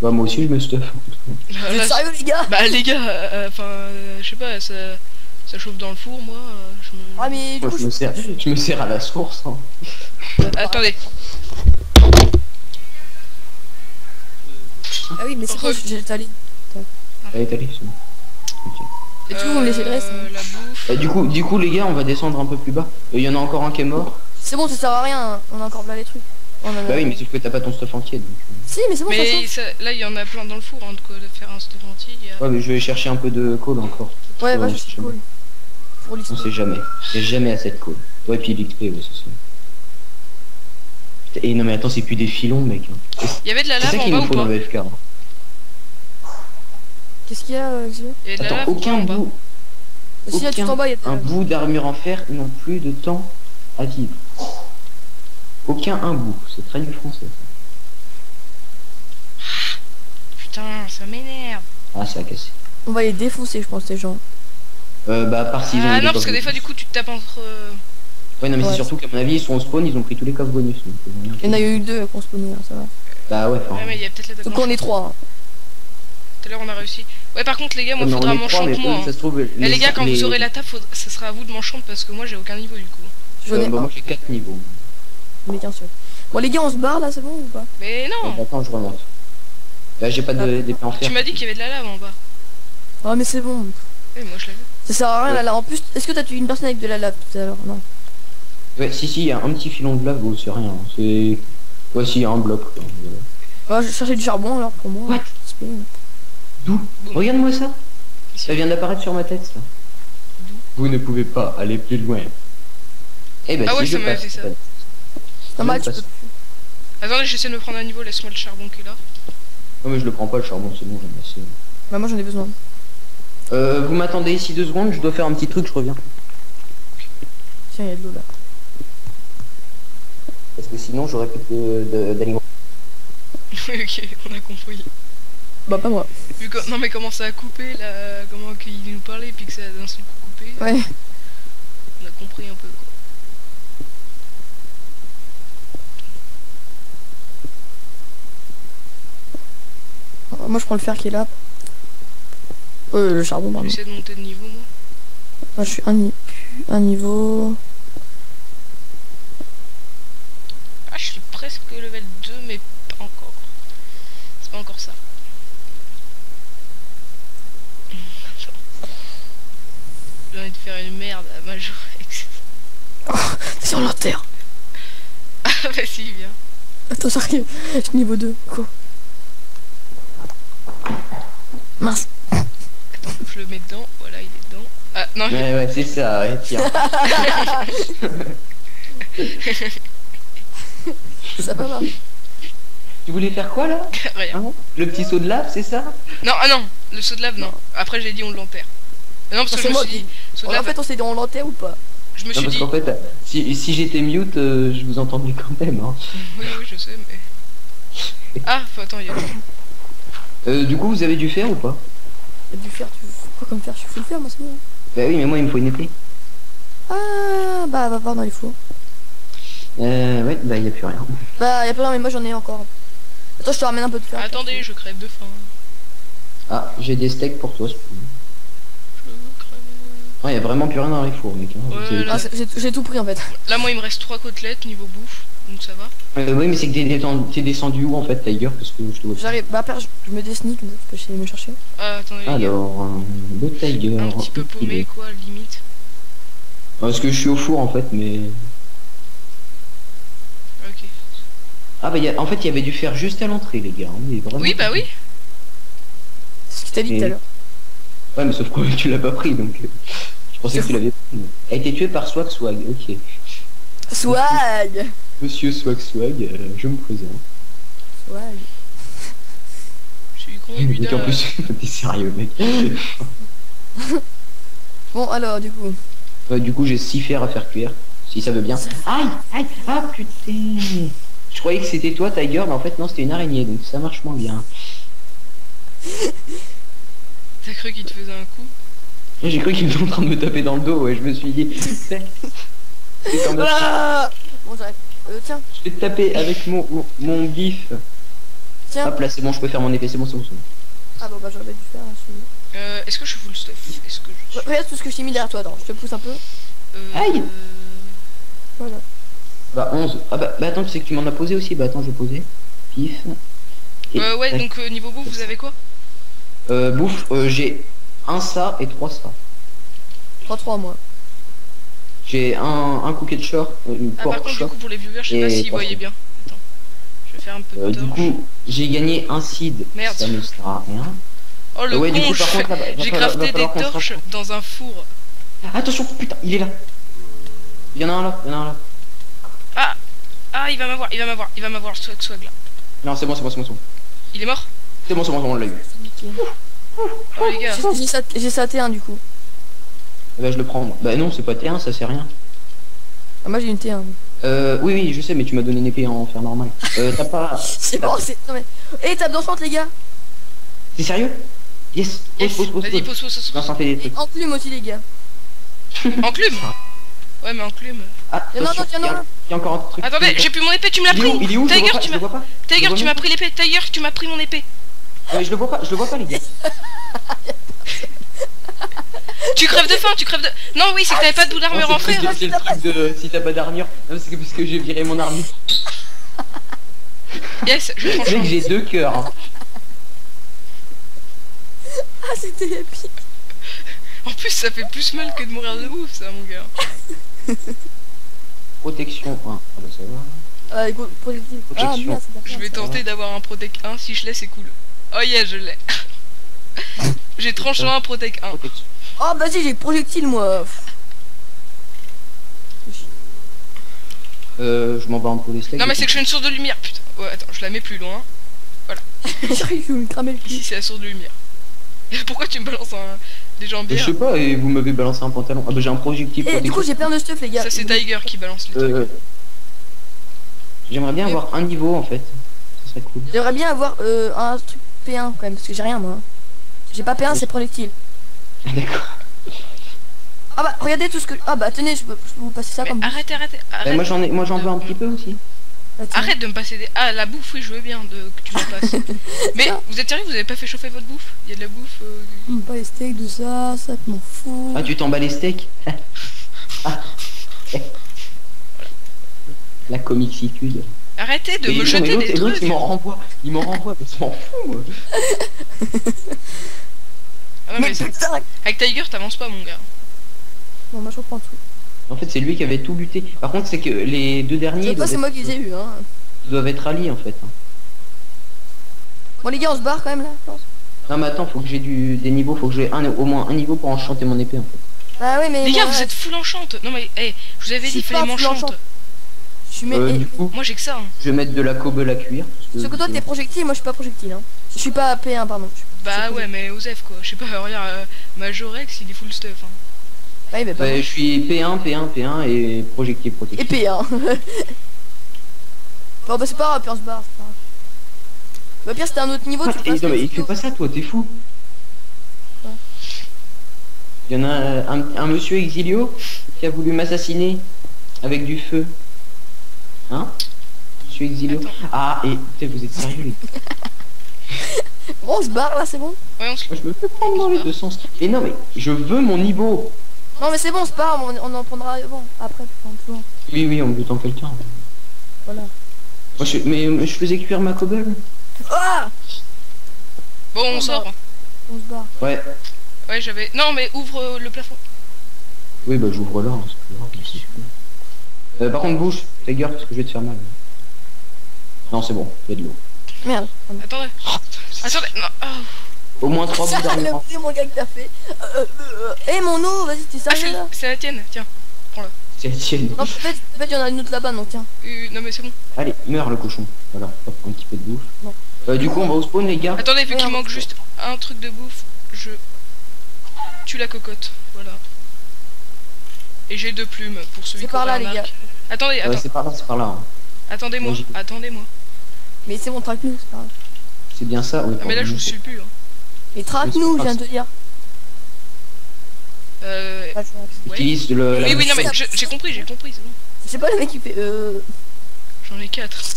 Bah moi aussi, je me stuff. Bah, Vous là, êtes sérieux, les gars? bah les gars, enfin, je sais pas, ça chauffe dans le four, moi. Je me... Ah, mais du Moi, coup, je me sers à la source. Hein. Attendez. Ah oui, mais c'est quoi, j'ai allé. Allez, t'as c'est bon. Ok. Et du coup, vous me laissez le reste. Hein. La bouffe. Du coup, les gars, on va descendre un peu plus bas. Il y en a encore un qui est mort. C'est bon, ça sert à rien, hein. On a encore là les trucs. On en a- Bah oui, mais sauf que t'as pas ton stuff entier. Donc... Si, mais c'est bon, ça Mais chauffe. là, il y en a plein dans le four, hein, de quoi de faire un stuff entier. il y a- Ouais, mais je vais chercher un peu de colle encore. Ouais, va, on je sait suis jamais. cool. Pour On l'histoire. sait jamais. Il y a jamais assez de colle. Ouais, puis l'XP, ouais, c'est ça. Putain, et non, mais attends, c'est plus des filons, mec. Hein. Il y avait de la C'est lave ça en qu'il bas nous ou faut dans pas? le FK. Hein. Qu'est-ce qu'il y a, Xavier? Il y avait de la Attends, lave aucun en bas. bout. Si, là, tout en bas, il y a Un bout d'armure en fer n'ont plus de temps à vivre. Aucun un bout. C'est très du français. Putain, ça m'énerve. Ah, ça a cassé. On va les défoncer, je pense, ces gens. Bah, à part s'ils ont Ah des non, parce que coffres des fois, du coup, tu te tapes entre. Ouais, non, mais Ouais. c'est surtout qu'à mon avis, ils sont au spawn, ils ont pris tous les coffres bonus. Donc, Il y en a eu 2 qu'on se ponait, ça va. Bah ouais, enfin. Ouais, mais il y a peut-être la Donc on est 3. Tout à l'heure, on a réussi. Ouais, par contre, les gars, moi, Ouais, mais faudra on est trois, mais m'enchanter moi. ça se trouve, Et les gars, quand vous aurez la table, ça sera à vous de m'enchanter parce que moi, j'ai aucun niveau du coup. J'en ai bah, un, moi j'ai 4 niveaux. mais qu'un seul. Bon, les gars, on se barre là, c'est bon ou pas? Mais non, Bah, attends, je remonte. Là, j'ai pas d'épée en fer. tu m'as dit qu'il y avait de la lave en bas. Ah, mais c'est bon. Oui, moi, je l'ai vu. Ça sert à rien là, là. En plus, est-ce que t'as tué une personne avec de la lave tout à l'heure? Non. Ouais, si, il y a un petit filon de lave, bon, c'est rien. C'est. Ouais, si, il y a un bloc. Quoi. Ouais, je vais chercher du charbon alors pour moi. What? C'est bien. D'où Regarde-moi ça. Ici. Ça vient d'apparaître sur ma tête, ça. Vous ne pouvez pas aller plus loin. Eh ben, Ah ouais, si je ça m'a passe. fait ça. Normal, tu passe. peux plus. Attendez, j'essaie de me prendre un niveau, laisse-moi le charbon qui est là. Non, mais je le prends pas le charbon, c'est bon, j'en ai assez. Bah, moi j'en ai besoin. Vous m'attendez ici 2 secondes, je dois faire un petit truc, je reviens. Tiens, il y a de l'eau là. Parce que sinon, j'aurais plus d'aliments. Ok, on a compris. Bah, pas moi. Non, mais comment ça a coupé là, comment qu'il nous parlait et puis que ça a d'un seul coup coupé. Ouais. On a compris un peu quoi. Moi je prends le fer qui est là. Le charbon, pardon. J'essaie de monter de niveau moi. Moi je suis un niveau. presque level 2, mais pas encore. C'est pas encore ça. J'ai envie de faire une merde à Majorex. Oh, t'es sur leur terre. Ah, vas-y, viens. Attends, j'arrive. Je suis niveau 2. Quoi? Mince. Je le mets dedans. Voilà, il est dedans. Ah, non, Ouais, c'est ça, ouais, tiens. Ça va pas. Tu voulais faire quoi là? rien. Hein, le petit saut de lave, c'est ça? Non, ah non, le saut de lave, non. Après, j'ai dit on l'enterre. Non, parce que je me suis dit, saut de En lave, fait, on s'est dit on l'enterre ou pas? je me Non, suis parce dit. qu'en fait, si j'étais mute, je vous entendais quand même. Hein. Oui, oui, je sais, mais. Ah, attends, il y a. Du coup, vous avez dû faire ou pas? J'ai dû faire, tu fais quoi comme faire? Je fais le faire, moi, c'est bon. Bah oui, mais moi, il me faut une épée. Ah, bah, va voir dans les fours. Ouais, bah y a plus rien. Bah, y'a pas rien, mais moi j'en ai encore. Attends, je te ramène un peu de fer. Attendez, je crève de faim. Ah, j'ai des steaks pour toi. Je crève. Ouais, y a vraiment plus rien dans les fours, mec. Hein. Ouais, là, J'ai tout pris en fait. Là, moi, il me reste 3 côtelettes niveau bouffe, donc ça va. Oui, mais c'est que t'es descendu où en fait, Tiger? Parce que je te vois. J'arrive, bah après je me désneak, comme ça tu peux essayer de me chercher. Ah, attendez, les gars. Alors, le Tiger. Un petit peu paumé, quoi, limite. Parce que je suis au four en fait, mais. Ok. Ah bah en fait, il y avait dû faire juste à l'entrée, les gars. Hein, mais vraiment... Oui, bah oui. C'est ce que t'as dit tout à l'heure. Ouais, mais sauf que tu l'as pas pris, donc. Je pensais que tu l'avais pris. Elle a été tuée par Swag Swag, ok. Swag. Monsieur Swag Swag, je me présente. Swag. Je suis con, Et en plus, t'es sérieux, mec. Bon alors du coup. Du coup, j'ai 6 fers à faire cuire, si ça veut bien. Aïe, aïe, ah putain. Je croyais que c'était toi, Tiger, mais en fait non, c'était une araignée, donc ça marche moins bien. T'as cru qu'il te faisait un coup? J'ai cru qu'il était en train de me taper dans le dos, ouais, je me suis dit. Ah bon j'arrête. Tiens, Je vais te taper avec mon gif. tiens. Hop là, c'est bon, je peux faire mon épée, c'est bon, c'est bon, c'est bon. Ah bon bah j'aurais dû faire. Est-ce que je suis full stuff? Est-ce que je suis... Regarde tout ce que je t'ai mis derrière toi, attends, je te pousse un peu. Aïe. Voilà. Bah 11. Ah bah attends, tu sais que tu m'en as posé aussi. Bah attends, je vais poser. Pif. Et ouais, tac. donc niveau bouffe, vous avez quoi? Bouffe, j'ai un ça et 3 ça. 3-3 moi. J'ai un cookie de short, une Ah, par pork contre, du short. coup, pour les viewers, je sais Et pas s'ils trois voyaient secondes. bien. Attends. Je vais faire un peu de Du torche. coup, j'ai gagné un seed. Merde. Ça ne sert à rien. Oh le Ouais, con, du coup, par contre, là, j'ai va crafté des falloir qu'on se torches rapproche. dans un four. Attention, putain, il est là. Il y en a un là, il y en a un là. Ah, il va m'avoir swag là. Non, c'est bon, c'est bon, c'est bon, c'est bon. Il est mort? C'est bon, on l'a eu. Oh les gars. J'ai ça T1 du coup. Bah je le prends. Moi. Bah non, c'est pas T1, ça sert à rien. Ah, moi j'ai une T1. Oui, je sais, mais tu m'as donné une épée en fer normal. T'as pas... C'est bon, c'est... Non mais... Eh, tape dansante les gars. T'es sérieux? Yes, pose. Vas-y, pose. Non, ça fait des Et trucs. enclume aussi les gars. Enclume. Ouais, mais enclume. Ah, Non, attention, tiens, non. il y a encore un truc. Attendez, j'ai plus mon épée, tu me l'as pris. Il est où? Tiger, Je le vois pas. Tiger, tu m'as pris l'épée. Tiger, tu m'as pris mon épée. Je le vois pas, les gars. Tu crèves de faim, Non, oui, c'est que t'avais pas de bout d'armure en fer. C'est le truc de si t'as pas d'armure. Non, c'est parce que j'ai viré mon armure. Yes, je prends Mec, chaud. j'ai 2 cœurs. Hein. Ah, c'était épique. En plus, ça fait plus mal que de mourir de bouffe, ça, mon gars. Protection 1. Ah bah ça va. Écoute, projectile. Ah Protection. merde, c'est Je vais tenter d'avoir un Protec 1, si je l'ai, c'est cool. Oh yeah, je l'ai. J'ai tranché un Protec 1. Protection. Oh vas-y, j'ai projectile moi. Je m'en bats un peu les steaks. Non, mais c'est que je fais une source de lumière, putain. Ouais, attends, je la mets plus loin. J'arrive, je vais me cramer le Ici, cul. c'est la source de lumière. Pourquoi tu me balances des Je jambières? sais pas, et vous m'avez balancé un pantalon. Ah bah j'ai un projectile Et du coup, j'ai plein de stuff les gars. Ça, c'est Tiger qui balance les trucs. J'aimerais bien avoir un niveau en fait. Ça serait cool. J'aimerais bien avoir un truc P1 quand même, parce que j'ai rien moi. J'ai pas P1, c'est projectile. D'accord. Ah bah regardez tout ce que... Ah bah tenez, je peux vous passer ça Mais comme... arrête. Moi j'en veux un petit peu aussi. Bah, tiens. Arrête de me passer des... Ah, la bouffe, oui, je veux bien que tu me passes. Mais Tiens. vous êtes sérieux, vous avez pas fait chauffer votre bouffe? Il y a de la bouffe... Pas les steaks de ça je m'en fous. Ah tu t'en bats les steaks. Ah. La comicitude. Arrêtez de me jeter des l'autre, trucs. il m'en renvoie, mais je m'en fous, moi. Ah non, Mais mais putain. avec Tiger, t'avances pas, mon gars. Bon, moi je reprends tout. En fait, c'est lui qui avait tout buté. Par contre, c'est que les deux derniers C'est pas, c'est moi qui les ai eu, hein. doivent être alliés, en fait. Bon, les gars, on se barre quand même là, je pense. Non, mais attends, faut que j'ai des niveaux, faut que j'ai au moins un niveau pour enchanter mon épée, en fait. Ah oui, mais. Les gars, moi, vous êtes full enchante. Non, mais, je vous avais Je dit, il suis fallait pas full m'enchante. enchante. Je suis Du coup, Moi, j'ai que ça. Hein. je vais mettre de la cobble à cuire. Parce que toi t'es projectile, moi je suis pas projectile. Hein. Je suis pas P1, pardon. Bah ouais, mais Osef, quoi. Je sais pas, regarde, Majorex, il est full stuff. Hein. Ouais, bah, Je suis P1 et projectile et protecteur. P1. Bon, bah c'est pas grave, puis on se barre, c'est pas grave. Bah, pire, c'était un autre niveau, tu Et passes. non, mais il fait pas ça, toi, t'es fou. Ouais. Il y en a un monsieur Exilio qui a voulu m'assassiner avec du feu. Hein? Monsieur Exilio. Attends. Ah, et putain, vous êtes sérieux, les gars? Bon, on se barre là, c'est bon. Ouais, on se... Moi, je me fais prendre dans les deux sens. Mais non, mais je veux mon niveau. Non, mais c'est bon, c'est pas grave, on en prendra bon, après, plus loin. Oui, en butant quelqu'un. Voilà. Moi, mais je faisais cuire ma cobble. Ah, Bon, on sort. on se barre. Ouais. Ouais, j'avais... Non, mais ouvre le plafond. Oui, bah j'ouvre là. Hein, c'est pas grave. Par contre, bouge, fais gaffe parce que je vais te faire mal. Non, c'est bon, il y a de l'eau. Merde. Attendez. Attendez. Non. Oh. Au moins 3 bouts Ça, le d'armure. prix, mon gars, que t'as fait. Eh, mon eau, vas-y, t'es Ah, sérieux là? c'est la tienne. Tiens, prends-la. C'est la tienne. Non, peut-être il y en a une autre là-bas, donc tiens. Non, mais c'est bon. Allez, meurs le cochon. Voilà, hop, un petit peu de bouffe. Non. Du coup, on va au spawn, les gars. Attendez, vu Ouais, qu'il on manque va- juste un truc de bouffe, je tue la cocotte. Voilà. Et j'ai 2 plumes pour celui C'est qui par aura là, un les arc. gars. Attendez, attends. C'est par là. Hein. Attendez-moi. Moi, j'y vais. Attendez-moi. Mais c'est bon, traque-nous, c'est pas grave. C'est bien ça, oui. Ah, mais là, je vous suis plus. Hein. Mais traque-nous, je viens de te dire. Ah, je vois. Ouais. Utilise la... Oui, non, mais j'ai compris, c'est bon. Je sais pas, le mec il fait J'en ai 4.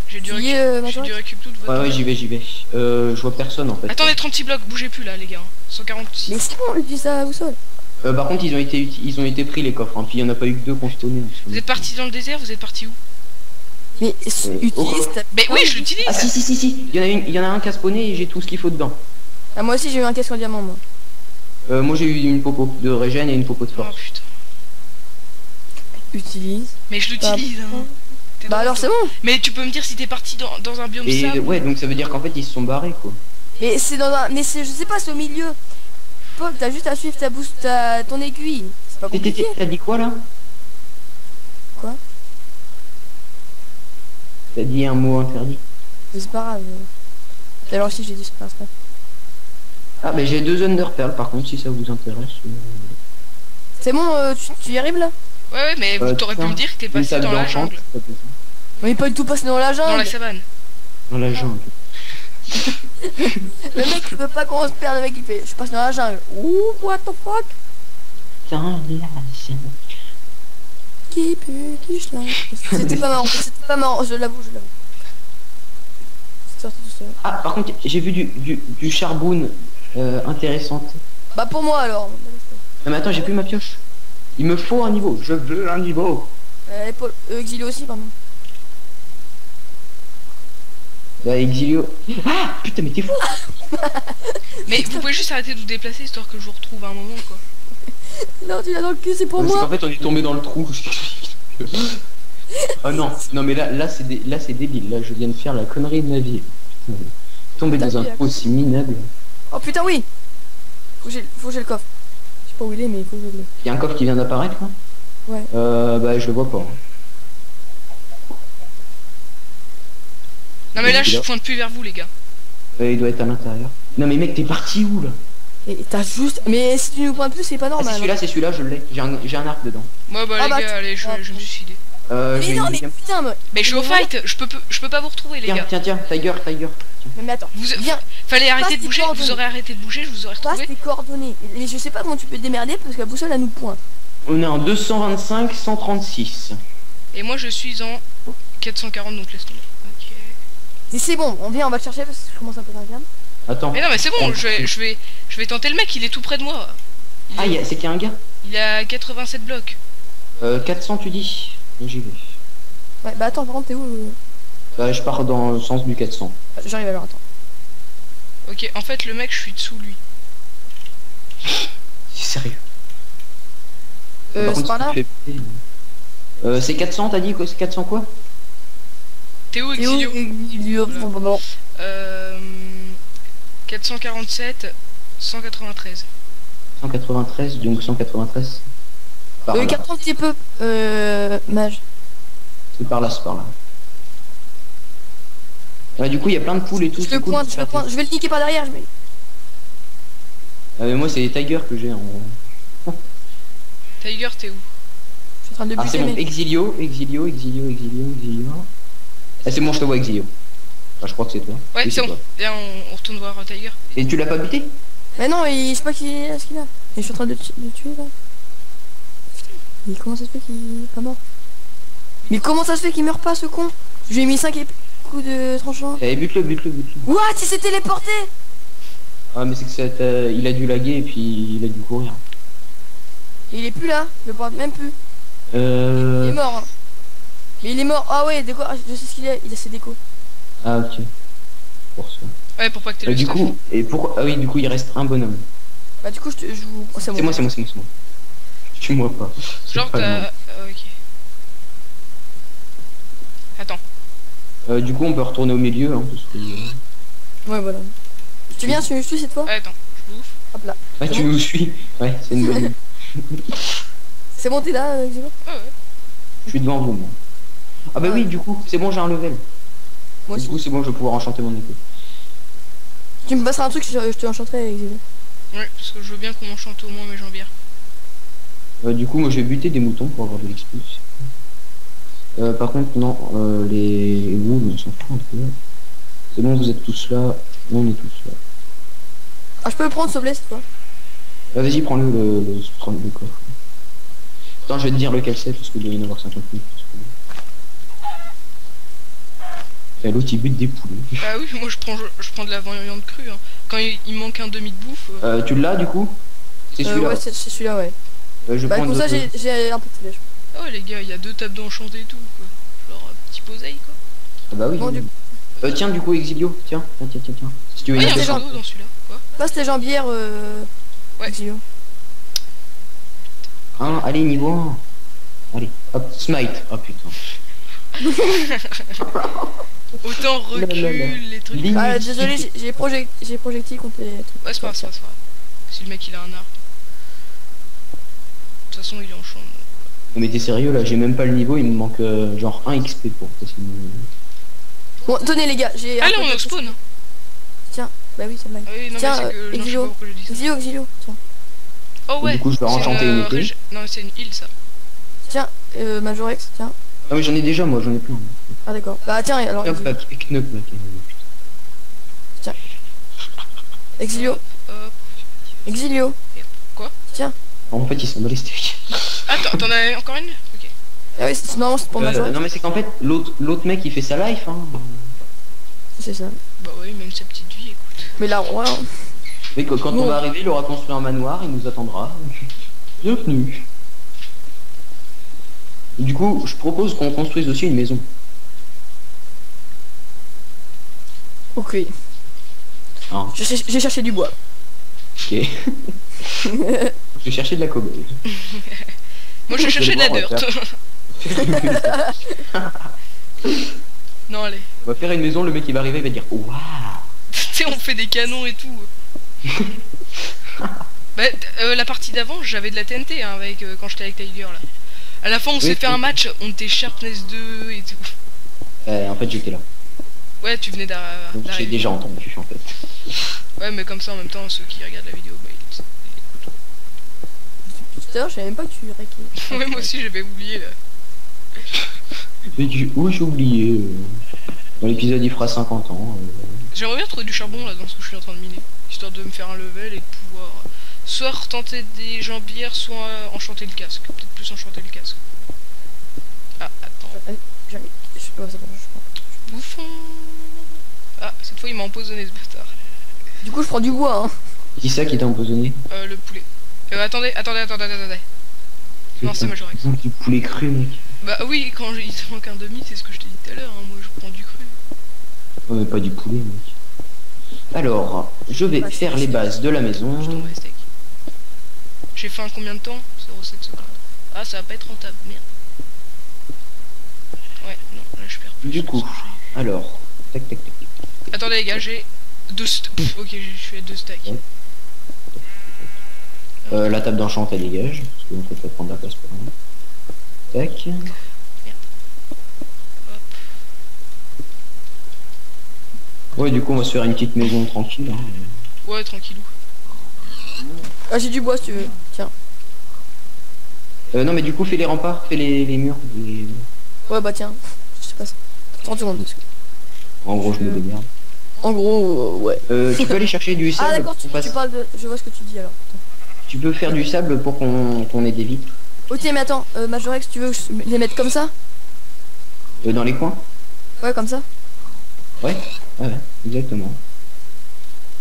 J'ai dû Tu y es, récup toute votre... Ouais, j'y vais. Je vois personne, en fait. Attendez, 36 blocs, bougez plus là, les gars. 146. mais c'est bon, utilise ça au sol. Par contre, ils ont été pris, les coffres. Hein. Puis il y en a pas eu que 2 qu'on se tenait. Vous êtes parti dans le désert, vous êtes parti où? Mais utilise ta... Mais oui, je l'utilise. Ah si. Il y en a un qui a spawné et j'ai tout ce qu'il faut dedans. Ah, moi aussi j'ai eu un casque en diamant, moi. Moi j'ai eu une popo de régène et une popo de Oh force. putain. Utilise. Mais je l'utilise, hein. T'es Bah drôle, alors toi. c'est bon. Mais tu peux me dire si t'es parti dans un biome Et sable. ouais, donc ça veut dire qu'en fait ils se sont barrés, quoi. Mais c'est dans un... Mais c'est, je sais pas, c'est au milieu. Paul, t'as juste à suivre ta boost, ton aiguille. C'est pas compliqué. T'as dit quoi là? Quoi? T'as dit un mot interdit. Mais c'est pas grave. Alors si j'ai dit c'est pas grave. Ah mais j'ai 2 Underpearl par contre si ça vous intéresse. C'est bon, tu y arrives là? Ouais, mais t'aurais pu putain. me dire que t'es Une passé table dans la d'enchant, jungle. ça peut être. On est pas du tout passé dans la jungle. Dans la savane. Dans la jungle. Le mec il veut pas qu'on se perde, le mec il fait je passe dans la jungle. Ouh, what the fuck? Dans la jungle. Qui pue, qui schlingue. C'était pas marrant, je l'avoue. C'est sorti tout seul. Ah par contre j'ai vu du charbon intéressante. Bah pour moi alors. Non mais attends j'ai plus ma pioche. Il me faut un niveau, je veux un niveau. Paul, Exilio aussi, pardon. Bah Exilio. Ah putain mais t'es fou. Mais vous pouvez juste arrêter de vous déplacer histoire que je vous retrouve à un moment, quoi. Non, tu l'as dans le cul, c'est pour Parce qu'en moi. fait on est tombé dans le trou. Oh non mais là c'est débile, là je viens de faire la connerie de ma vie. Putain, tomber dans un trou aussi minable. Oh putain, oui. Faut que j'ai le coffre. Je sais pas où il est, mais il faut que je le. Il y a un coffre qui vient d'apparaître là. Ouais. Bah je le vois pas. Non, mais là, je pointe plus vers vous, les gars. Il doit être à l'intérieur. Non mais mec t'es parti où là? Et t'as juste. Mais si tu nous pointes plus, c'est pas Ah, normal. c'est celui-là, je l'ai. J'ai un arc dedans. Moi, bah, Ah, les bah, gars, allez, je vais me suicider. Mais J'ai non, une mais deuxième- putain, Mais je suis au fight, je peux pas vous retrouver, les gars. Tiens, Tiger. Mais attends, Vous viens, fallait arrêter de tes bouger, coordonnées. vous aurez arrêté de bouger, je vous aurais passe retrouvé. tes coordonnées. Mais je sais pas comment tu peux te démerder parce que la boussole elle nous pointe. On est en 225, 136. Et moi, je suis en 440, donc laisse tomber. Ok. Et c'est bon, on vient, on va le chercher parce que je commence un peu à regarder. Attends. Mais non, mais c'est bon, Oh, je vais tenter le mec, il est tout près de moi. Ah, c'est qu'il y a un gars. Il a 87 blocs. 400 tu dis? J'y vais. Ouais, bah attends, par contre, t'es où Bah, je pars dans le sens du 400. J'arrive alors, attends. Ok, en fait, le mec, je suis dessous lui. C'est sérieux. C'est par là. C'est 400, t'as dit quoi? C'est 400 quoi? T'es où, T'es où Exilio? Exilio. Bon. 447, 193. 193, donc 193. Par là. 4 un petit peu, mage. C'est par là, c'est par là. Ouais, du coup, il y a plein de poules et tout. Je c'est le cool. pointe, je vais le niquer par derrière. Ah, mais moi, c'est les tigers que j'ai en. Tiger, t'es où? Je suis en train de Ah, c'est buter, bon. mais... Exilio. Ah, c'est bon, je te vois, Exilio. Enfin, je crois que c'est toi. Ouais, Oui, c'est bon. toi. Viens, on retourne voir Tiger. Et tu l'as pas buté? Mais non, je sais pas ce qu'il a. Et je suis en train de tuer, là. Mais comment ça se fait qu'il est pas mort? Mais comment ça se fait qu'il meurt pas, ce con? Je lui ai mis 5 coups de tranchant. Allez, bute-le. What? Il s'est téléporté? Ah, mais c'est que il a dû laguer et puis il a dû courir. Il est plus là, je le porte même plus. Il est Euh... mort. Hein. Mais il est mort. Ah ouais, déco. Je sais ce qu'il a. Il a ses décos. Ah, ok. Pour ça. Ouais, pour pas que t'aies le Du stuff. coup, et pourquoi... Ah oui, du coup, il reste un bonhomme. Bah du coup, je vous... Oh, C'est moi. Tue-moi pas. Genre, Pas t'as. Ok. Attends. du coup, on peut retourner au milieu, hein, parce que... Ouais, voilà. Tu viens, tu me suis cette fois? Attends, je bouffe. Hop là. Ouais, C'est tu bon nous suis. Ouais, c'est une bonne idée. C'est bon, t'es là, Ximo? Ouais, ouais. Je suis devant vous, moi. Ah bah oui, du coup, c'est bon, j'ai un level. Moi Du aussi. coup, c'est bon, je vais pouvoir enchanter mon épée. Tu me passeras un truc, je te enchanterai, Ximo. Ouais, parce que je veux bien qu'on enchante au moins mes jambières. Du coup, moi, je vais buter des moutons pour avoir de l'XP. Par contre, non, vous, on s'en fout un peu. C'est bon, vous êtes tous là. On est tous là. Ah, je peux le prendre, s'il te plaît, cette fois? Vas-y, prends-le, le coffre. Attends, je vais te dire lequel c'est, parce qu'il doit y en avoir 50 000. L'autre, il bute des poulets. Bah oui, moi je prends de la viande crue. Hein. Quand il manque un demi de bouffe. Tu l'as, du coup? C'est celui-là. Ouais, c'est celui-là, ouais. Je Bah, prends pour ça, j'ai un peu de flèche. Oh les gars, il y a 2 tables d'enchanté et tout, quoi. Genre, petit poseille, quoi. Ah bah oui. Bon, Tiens, du coup, Exilio, tiens. Si tu veux Ah, il y a un une cadeau dans celui-là, quoi. Passe tes jambières, Ouais. Ximo. Hein, allez, niveau 1. Allez, hop, smite. Oh putain. Autant recul, les trucs. Limite. Ah, désolé, j'ai projectile contre les trucs. Ouais, c'est pas grave, c'est pas grave. Si le mec il a un arc. De toute façon, il est en champ. Non, mais t'es sérieux là, j'ai même pas le niveau, il me manque genre 1 XP pour passer le niveau. Bon, tenez les gars, j'ai... Ah là, on est au spawn. Hein. Tiens, bah oui, c'est le mec. Ah oui, non, Tiens, mais c'est que. Non, je sais pas Exilio. pourquoi je dis ça. Exilio, tiens. Oh ouais. Du coup, je vais c'est enchanter une épée. Non, c'est une île ça. Tiens, Majorex, tiens. Ah mais j'en ai déjà, moi, j'en ai plein. Ah d'accord. Bah tiens, alors... Hop, Exilio. knock, putain. Exilio. Hop. Exilio. Quoi? Tiens. En fait, ils sont balistiques. Attends, t'en as encore une? Ok. Ah oui, normalement c'est pour Majorex. Non mais c'est qu'en fait, l'autre mec, il fait sa life, hein. C'est ça. Bah oui, même sa petite vie, écoute. Mais là, ouais. Mais quand on va arriver, il aura construit un manoir, il nous attendra. Bienvenue. Du coup, je propose qu'on construise aussi une maison. Ok. Hein. J'ai cherché du bois. Ok. Je vais chercher de la cobble. Moi je cherchais de la dirt. Non, allez. On va faire une maison, le mec il va arriver, il va dire waouh. Tu sais, on fait des canons et tout. Bah, la partie d'avant, j'avais de la TNT hein, avec, quand j'étais avec Tiger là. À la fin, on s'est fait un match, on était Sharpness 2 et tout. En fait, j'étais là. Ouais, tu venais Donc j'ai d'arriver. déjà entendu en fait. Ouais, mais comme ça, en même temps, ceux qui regardent la vidéo, bah, Tout à l'heure, je savais même pas que tu réquais. ouais, moi aussi, j'avais oublié là. Mais oui, j'ai oublié. Dans l'épisode, il fera 50 ans. J'aimerais bien trouver du charbon là dans ce que je suis en train de miner. Histoire de me faire un level et de pouvoir soit retenter des jambières, soit enchanter le casque. Peut-être plus enchanter le casque. Ah, attends. Ouais, c'est bon, je prends. Bouffon. Ah, cette fois il m'a empoisonné ce bâtard. Du coup, je prends du bois, hein. Qui ça qui t'a empoisonné? Le poulet. Attendez. Non, c'est Majorex. Du poulet cru, mec. Bah oui, quand il te manque un demi, c'est ce que je t'ai dit tout à l'heure, hein. Moi je prends du cru. Ouais, mais pas du poulet, mec. Alors, je vais faire les bases de la maison. Je tombe à steak. J'ai faim combien de temps? 0,7 secondes. Ah, ça va pas être rentable, merde. Ouais, non, là je perds plus. Du coup, alors, tac tac tac. Attendez les gars, j'ai 2 stacks. Ok, je suis à 2 stacks. Ouais. La table d'enchant elle dégage, parce qu'on peut pas prendre la place pour rien. Tac. Merde. Hop. Ouais, du coup, on va se faire une petite maison tranquille. Hein. Ouais, tranquillou. Ah, j'ai du bois si tu veux. Tiens. Non, mais du coup, fais les remparts, fais les murs. Ouais, bah tiens. Je sais pas ça. 30 secondes. En gros, je me démerde. En gros, ouais. Tu peux aller chercher du sable. Ah, d'accord, tu passe... parles de. Je vois ce que tu dis alors. Tu peux faire du sable pour qu'on ait des vitres. Ok, mais attends, Majorex, tu veux les mettre comme ça? Dans les coins. Ouais, comme ça. Ouais, exactement.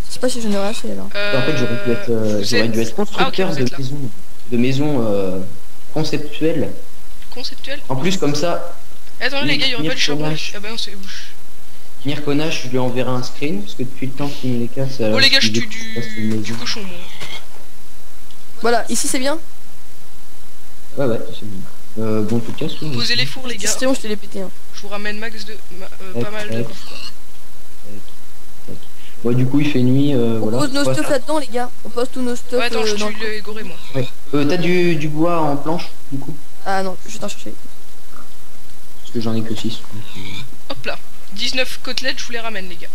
Je sais pas si j'en aurais assez alors. En fait, j'aurais dû être constructeur de maisons conceptuelles. Conceptuel. En plus, comme ça. Attendez les gars, il y aura pas de charbon. Ah bah non, c'est bouche. Mirkonash, je lui enverrai un screen parce que depuis le temps qu'il me les casse. Oh les gars, je tue du cochon moi. Voilà, ici c'est bien. Ouais, c'est bien. Bon, tout casse. Posez les fours les gars. C'est bon, je te l'ai pété. Hein. Je vous ramène max de. Pas mal de coffres quoi. Ouais, du coup, il fait nuit. On pose nos stuff là-dedans, les gars. On pose tous nos stuff. Ouais, attends, je tue le goré moi. Ouais. T'as du bois en planche, du coup? Ah non, je vais t'en chercher. Parce que j'en ai que 6. Hop là. 19 côtelettes, je vous les ramène, les gars.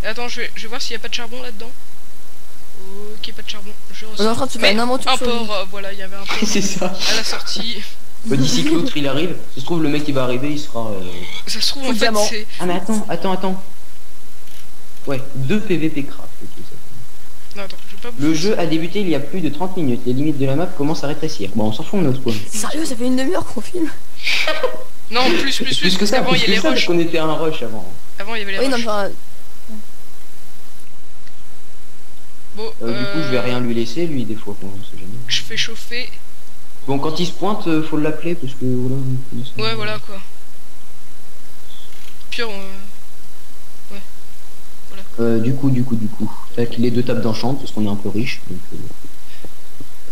Et attends, je vais voir s'il n'y a pas de charbon là-dedans. Ok, pas de charbon. On est en train de se faire n'importe quoi. Un port, voilà, il y avait un port. C'est ça. À la sortie. D'ici que l'autre il arrive, ça se trouve, le mec qui va arriver, il sera. Ça se trouve, en fait, c'est. Ah, mais attends. Ouais, 2 PVP craft. Okay, non, attends, je vais pas bouger. Le jeu a débuté il y a plus de 30 minutes. Les limites de la map commencent à rétrécir. Bon, on s'en fout, on a spawn. Sérieux, ça fait une demi-heure qu'on filme. Non, plus que ça, avant il y a les rushs. Qu'on était à un rush avant. Avant il y avait les rushs. Non, enfin... Bon, du coup, je vais rien lui laisser, lui, des fois, on sait jamais. Je fais chauffer. Bon, quand il se pointe, faut l'appeler parce que voilà. Ouais, voilà quoi. Pire, ouais. Voilà. Du coup. Avec les 2 tables d'enchant parce qu'on est un peu riche. Donc,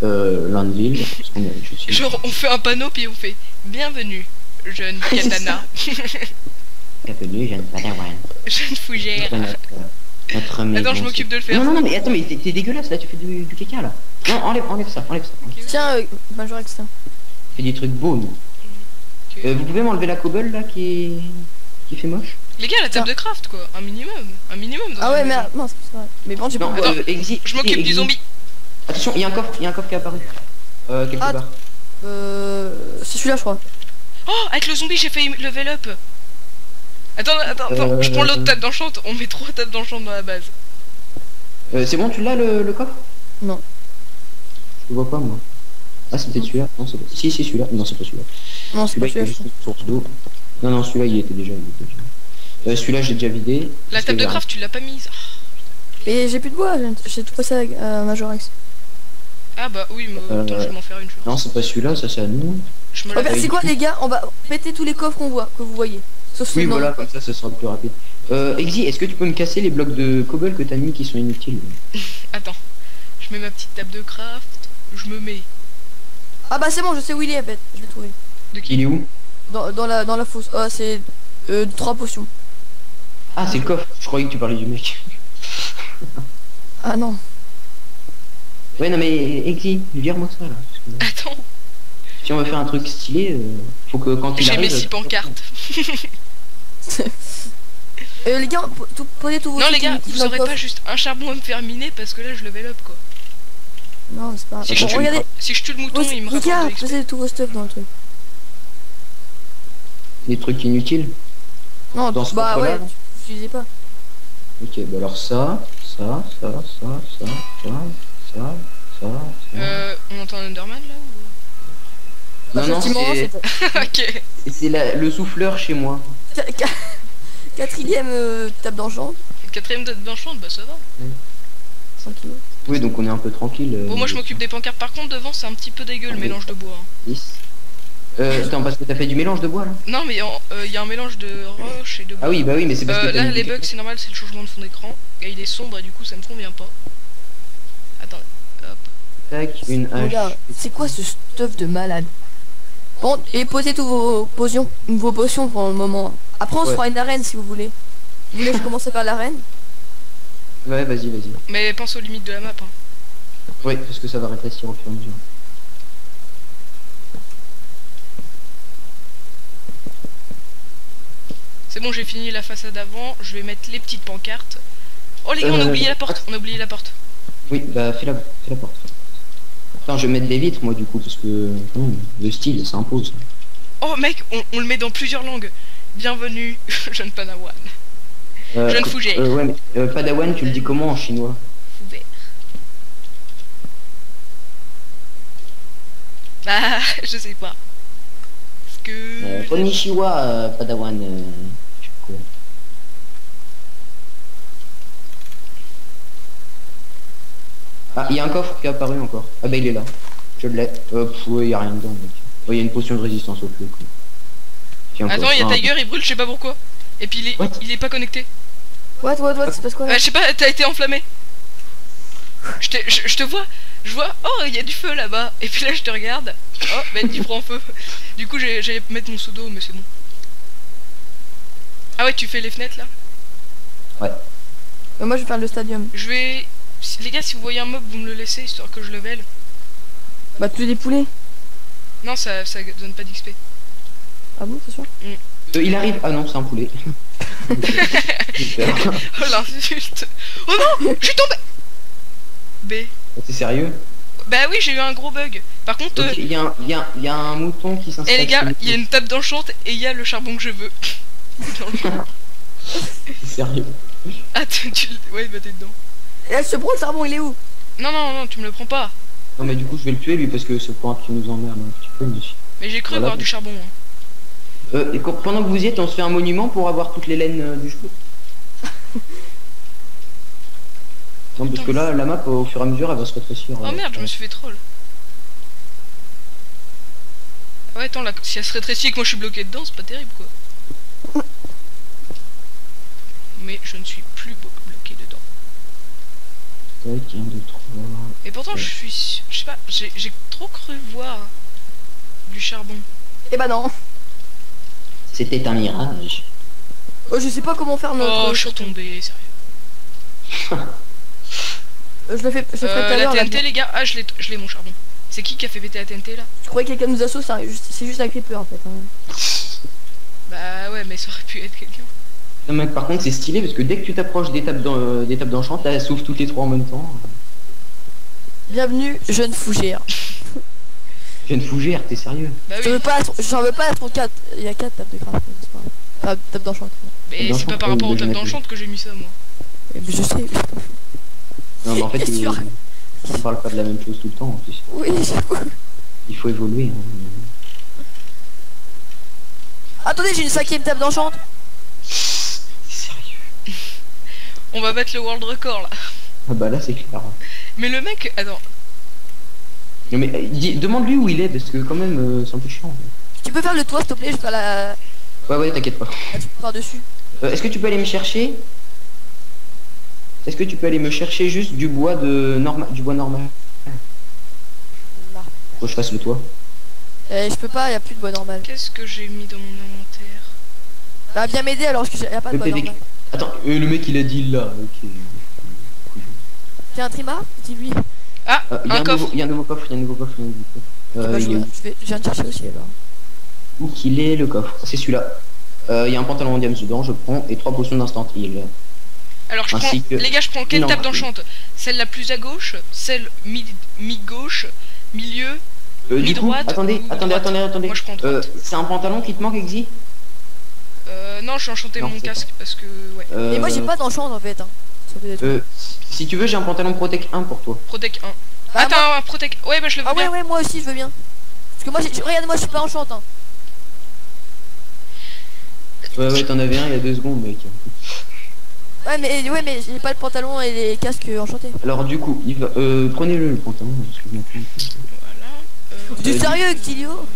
l'Anvil, parce qu'on est riche aussi. Genre, on fait un panneau puis on fait bienvenue, jeune katana. Bienvenue, jeune padawan. Jeune fougère. Attends, je m'occupe de le faire. Non, mais attends, mais t'es dégueulasse là, tu fais du caca là. Non, enlève ça. Okay. Tiens, Majorex, tiens. Fais des trucs beaux, nous. Okay. Vous pouvez m'enlever la cobble là qui fait moche? Les gars, la table de craft quoi, un minimum dans ah ouais, mais mince, c'est vrai. Mais bon, j'ai pas. Je m'occupe du zombie. Attention, il y a un coffre qui est apparu. Quelque part. C'est celui-là, je crois. Oh, avec le zombie, j'ai fait level up. Attends, je prends l'autre table d'enchant, on met 3 tables d'enchant dans la base. C'est bon, tu l'as le coffre? Non. Je le vois pas moi. Ah, c'est peut-être celui-là. Non, c'est pas. Si, c'est celui-là. Non, c'est pas celui-là. Non, c'est pas celui-là. Juste une source d'eau. Non, celui-là, il était déjà. Celui-là, j'ai déjà vidé. La table de craft, tu l'as pas mise. Et j'ai plus de bois, j'ai tout passé à Majorex. Ah bah oui, mais attends, je vais m'en faire une chose. Non, c'est pas celui-là, ça c'est à nous. C'est quoi les gars? On va péter tous les coffres que vous voyez. Sauf oui, voilà, comme ça sera plus rapide. Exi, est-ce que tu peux me casser les blocs de cobble que t'as mis qui sont inutiles? Attends, je mets ma petite table de craft, je me mets. Ah bah c'est bon, je sais où il est en fait, je l'ai trouvé. De qui? Il est où? Dans la fosse. Ah, c'est 3 potions. Ah, c'est le coffre, je croyais que tu parlais du mec. Ah non. Ouais, non mais Exi, vire-moi ça là. Attends. Si on veut faire un truc stylé, faut que quand il arrive... J'ai mes 6 pancartes. Les gars, prenez tout vos... Non les gars, vous aurez pas juste un charbon à me faire miner parce que là je level up quoi. Non, c'est pas... Regardez. Si je tue le mouton, il me rapporte de l'XP. Posez tous vos stuff dans le truc. Des trucs inutiles? Non, bah ouais, tu utilisais pas. Ok, bah alors ça. On entend Underman là ou... Non, c'est... Ok. C'est le souffleur chez moi. 4ème table d'enchant. 4ème table d'enchant, bah ça va. Tranquille. Oui, donc on est un peu tranquille. Bon, moi je m'occupe des pancartes. Par contre, devant, c'est un petit peu dégueu le mélange de bois. 10. Attends, parce que t'as fait du mélange de bois là. Non, mais il y a un mélange de roche et de bois. Ah oui, bah oui, mais c'est parce que là, les bugs, c'est normal, c'est le changement de fond d'écran. Et il est sombre et du coup, ça me convient pas. Attends, hop. Tac, une hache. Regarde, c'est quoi ce stuff de malade? Bon, et posez tous vos potions pour le moment. Après, on se fera une arène si vous voulez. Vous voulez que je commence à faire l'arène? Ouais, vas-y. Mais pense aux limites de la map. Hein. Oui, parce que ça va rétrécir au fur et à mesure. C'est bon, j'ai fini la façade avant. Je vais mettre les petites pancartes. Oh les gars, on a oublié la porte. On a oublié la porte. Oui, bah fais la porte. Attends, je vais mettre des vitres moi du coup parce que le style ça impose. Oh mec, on le met dans plusieurs langues. Bienvenue, jeune Padawan. Jeune fougère. Ouais, mais Padawan, tu le dis comment en chinois? Fougère. Bah, je sais pas. Parce que... Konnichiwa, Padawan. Je sais quoi. Ah, il y a un coffre qui est apparu encore. Ah bah il est là. Je l'ai. Ouais, il y a rien dedans. Il y a une potion de résistance au feu. Attends, il y a Tiger, il brûle, je sais pas pourquoi. Et puis il est pas connecté. What, c'est parce quoi? Je sais pas, t'as été enflammé. Je te vois, oh, il y a du feu là-bas. Et puis là, je te regarde. Oh, bah tu prends feu. Du coup, j'allais mettre mon pseudo, mais c'est bon. Ah ouais, tu fais les fenêtres là? Ouais. Moi, je vais faire le stadium. Je vais... Les gars, si vous voyez un mob, vous me le laissez, histoire que je level. Bah, tu des poulets. Non, ça donne pas d'XP. Ah bon, c'est sûr? Il arrive. Ah non, c'est un poulet. Oh l'insulte. Oh non, je suis tombé. B. T'es sérieux? Bah oui, j'ai eu un gros bug. Par contre... Il y a un mouton qui s'installe. Eh les gars, il y a une table d'enchante et il y a le charbon que je veux. C'est sérieux? Ah, ouais, bah t'es dedans. Et là, je te prends le charbon, il est où? Non, tu me le prends pas. Non mais du coup je vais le tuer lui parce que ce point qui nous emmerde un petit peu. Mais j'ai cru voilà, avoir du charbon. Hein. Et pendant que vous y êtes, on se fait un monument pour avoir toutes les laines du jeu. Non parce que là, la map au fur et à mesure elle va se rétrécir. Oh merde, je me suis fait troll. Ah ouais, attends, là, si elle se rétrécit et que moi je suis bloqué dedans, c'est pas terrible quoi. Mais je ne suis plus bloqué dedans. Tac, 1, 2, 3. Et pourtant je suis... Je sais pas, j'ai trop cru voir du charbon. Eh bah non. C'était un mirage. Oh, je sais pas comment faire notre... Oh, je suis retombé, sérieux. Je le ferai tout à l'heure. La TNT les gars, ah je l'ai mon charbon. C'est qui a fait péter la TNT là? Je croyais que quelqu'un nous assaut, c'est juste un creeper en fait. Hein. Bah ouais, mais ça aurait pu être quelqu'un. Non mec, par contre c'est stylé parce que dès que tu t'approches des tables d'enchant, elles s'ouvrent toutes les trois en même temps. Bienvenue, jeune fougère. Jeune fougère, t'es sérieux? Bah oui. J'en veux pas être 4. Il y a 4 tables de craft, c'est pas grave. Enfin, tables d'enchant. Mais c'est pas par rapport aux tables d'enchant que j'ai mis ça moi. Mais je sais. Non mais en fait on parle pas de la même chose tout le temps en plus. Oui, j'avoue. Il faut évoluer. Hein. Attendez, j'ai une 5ème table d'enchant. Sérieux? On va battre le world record là. Ah bah là c'est clair. Mais le mec, attends. Non mais demande-lui où il est parce que quand même c'est un peu chiant. Tu peux faire le toit s'il te plaît, je vais faire la... Ouais t'inquiète pas. La truc par-dessus. Est-ce que tu peux aller me chercher? Est-ce que tu peux aller me chercher juste du bois normal? Là. Faut que je fasse le toit. Je peux pas, y a plus de bois normal. Qu'est-ce que j'ai mis dans mon inventaire? Bah viens m'aider alors parce que y a pas de bois normal. Attends, le mec il a dit là, ok. Tiens un trimar, dis-lui. Ah, un coffre. Il y a un nouveau coffre, Bah, je viens de chercher aussi alors. Où qu'il est le coffre? C'est celui-là. Il y a un pantalon en diams dedans, je prends, et 3 potions d'instant heal. Alors je prends, les gars, je prends quelle table d'enchante? Celle la plus à gauche, celle mi-gauche, milieu, mi-droite. Attendez. Moi je prends droite. C'est un pantalon qui te manque, Exy? Non, je suis enchanté mon casque parce que ouais. Mais moi j'ai pas d'enchant en fait. Hein. Si tu veux, j'ai un pantalon Protec 1 pour toi. Protec 1. Bah, attends, moi... Protec. Ouais, bah je le veux bien. Ouais, moi aussi je veux bien. Parce que moi, regarde, moi je suis pas enchant. Hein. Ouais, t'en avais un il y a 2 secondes, mec. Ouais, mais j'ai pas le pantalon et les casques enchantés. Alors, du coup, prenez-le pantalon. Voilà. Du sérieux, Kilio?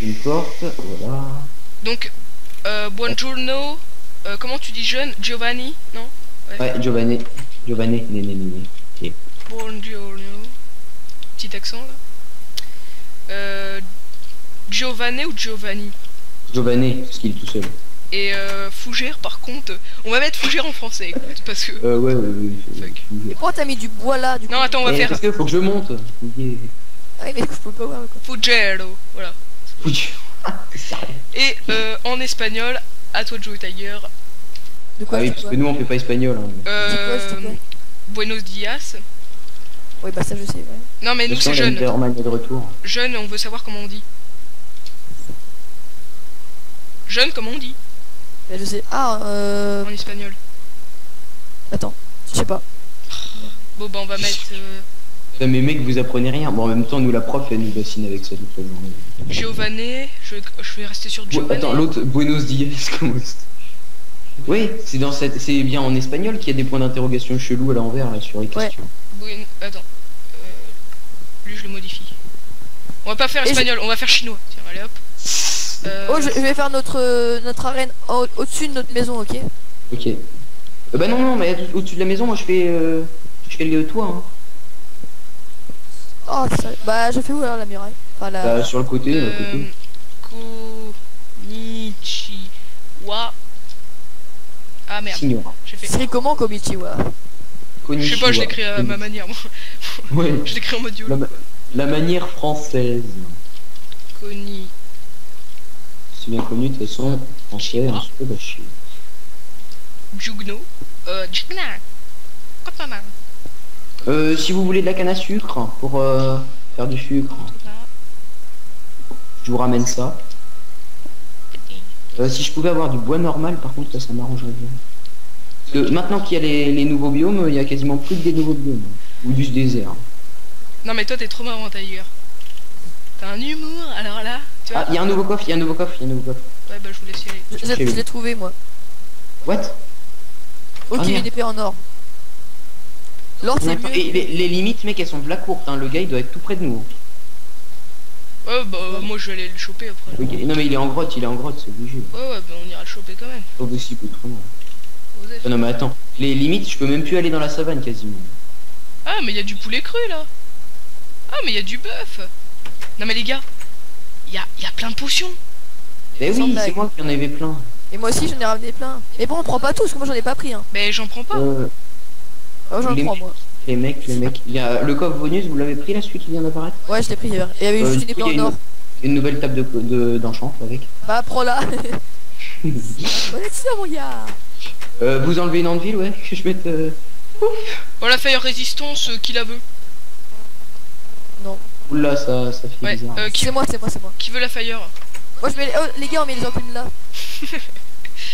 Une porte, voilà. Donc, buongiorno. Comment tu dis jeune? Giovanni? Non? Ouais, Giovanni. Giovanni, né. Ok. Buongiorno. Petit accent là. Giovanni ou Giovanni? Giovanni, parce qu'il est tout seul. Et Fougère par contre, on va mettre Fougère en français, écoute, parce que... Ouais. Fuck. Et pourquoi t'as mis du bois là du coup? Non, attends, on va faire Parce que faut que je monte. Yeah. Ah oui, mais je peux pas voir quoi. Fugero, voilà. Oui. T'es sérieux? Et en espagnol, à toi de jouer Tiger. De quoi? Ah oui, de parce quoi que nous on fait pas espagnol. Hein. C'est quoi? Buenos dias. Oui, bah ça je sais, ouais. Non mais nous c'est jeune. Est de retour. Jeune, on veut savoir comment on dit. Jeune, comment on dit Bah, je sais. Ah, en espagnol? Attends, je sais pas. Bon bah on va mettre Putain, mais mec, vous apprenez rien. Bon, en même temps, nous la prof, elle nous bassine avec ça toute la journée. Giovanni. Je vais rester sur Giovanni. Attends, l'autre, Buenos Dias, comment c'est? Oui, c'est dans cette, c'est bien en espagnol qu'il y a des points d'interrogation chelous à l'envers là sur les questions. Attends. Lui je le modifie. On va pas faire espagnol, on va faire chinois. Tiens, allez hop. Oh, je vais faire notre arène au-dessus de notre maison, ok? Ok. Bah non, mais au-dessus de la maison, moi je fais le toit. Hein. Oh, ça... Bah, je fais où alors la muraille? Enfin, la... Bah, sur le côté, Konnichiwa. Ah merde. Signora. J'ai fait. C'est comment Komichiwa? Je sais pas, je l'écris à ma manière moi. Ouais. Je l'écris en mode YOLO. La manière française. Koni. C'est bien connu de toute façon. En chien, un peu bâché. Jugno. Jugna. Si vous voulez de la canne à sucre pour faire du sucre, je vous ramène ça. Si je pouvais avoir du bois normal, par contre, ça m'arrangerait bien. Parce que maintenant qu'il y a les nouveaux biomes, il y a quasiment plus que des nouveaux biomes. Ou du désert. Non mais toi t'es trop marrant Tiger. T'as un humour, alors là, tu vois. Ah, il y a un nouveau coffre, Ouais bah je vous laisse y aller. Je l'ai trouvé moi. What? Ok, Ah, une épée en or. L'or c'est mieux. Et les limites, mec, elles sont là courtes, hein. Le gars, il doit être tout près de nous. Ouais bah moi je vais aller le choper après. Okay. Non mais il est en grotte, c'est obligé. Ouais bah on ira le choper quand même. Pas possible autrement. Osef. Ah, non mais attends, les limites, je peux même plus aller dans la savane quasiment. Ah mais il y a du poulet cru là. Ah mais il y a du bœuf. Non mais les gars, il y a plein de potions. Eh Sans oui, blague. c'est moi qui en avais plein. Et moi aussi j'en ai ramené plein. Mais bon, on prend pas tous, parce que moi j'en ai pas pris. Hein. Mais j'en prends pas. Oh, j'en prends moi. Les mecs, il y a le coffre bonus, vous l'avez pris là, celui qui vient d'apparaître? Ouais, je l'ai pris hier. Et il y avait juste une épée en or. Une nouvelle table d'enchant avec. Bah, prends-la. Honnête ça, mon gars. Vous enlevez une ville, ouais, que je mette... Oh la fire résistance, qui la veut? Non. Oula, ça fait Ouais, bizarre. qui, C'est moi. qui veut la fire? Moi je mets les... Oh, les gars, on met les enclumes là.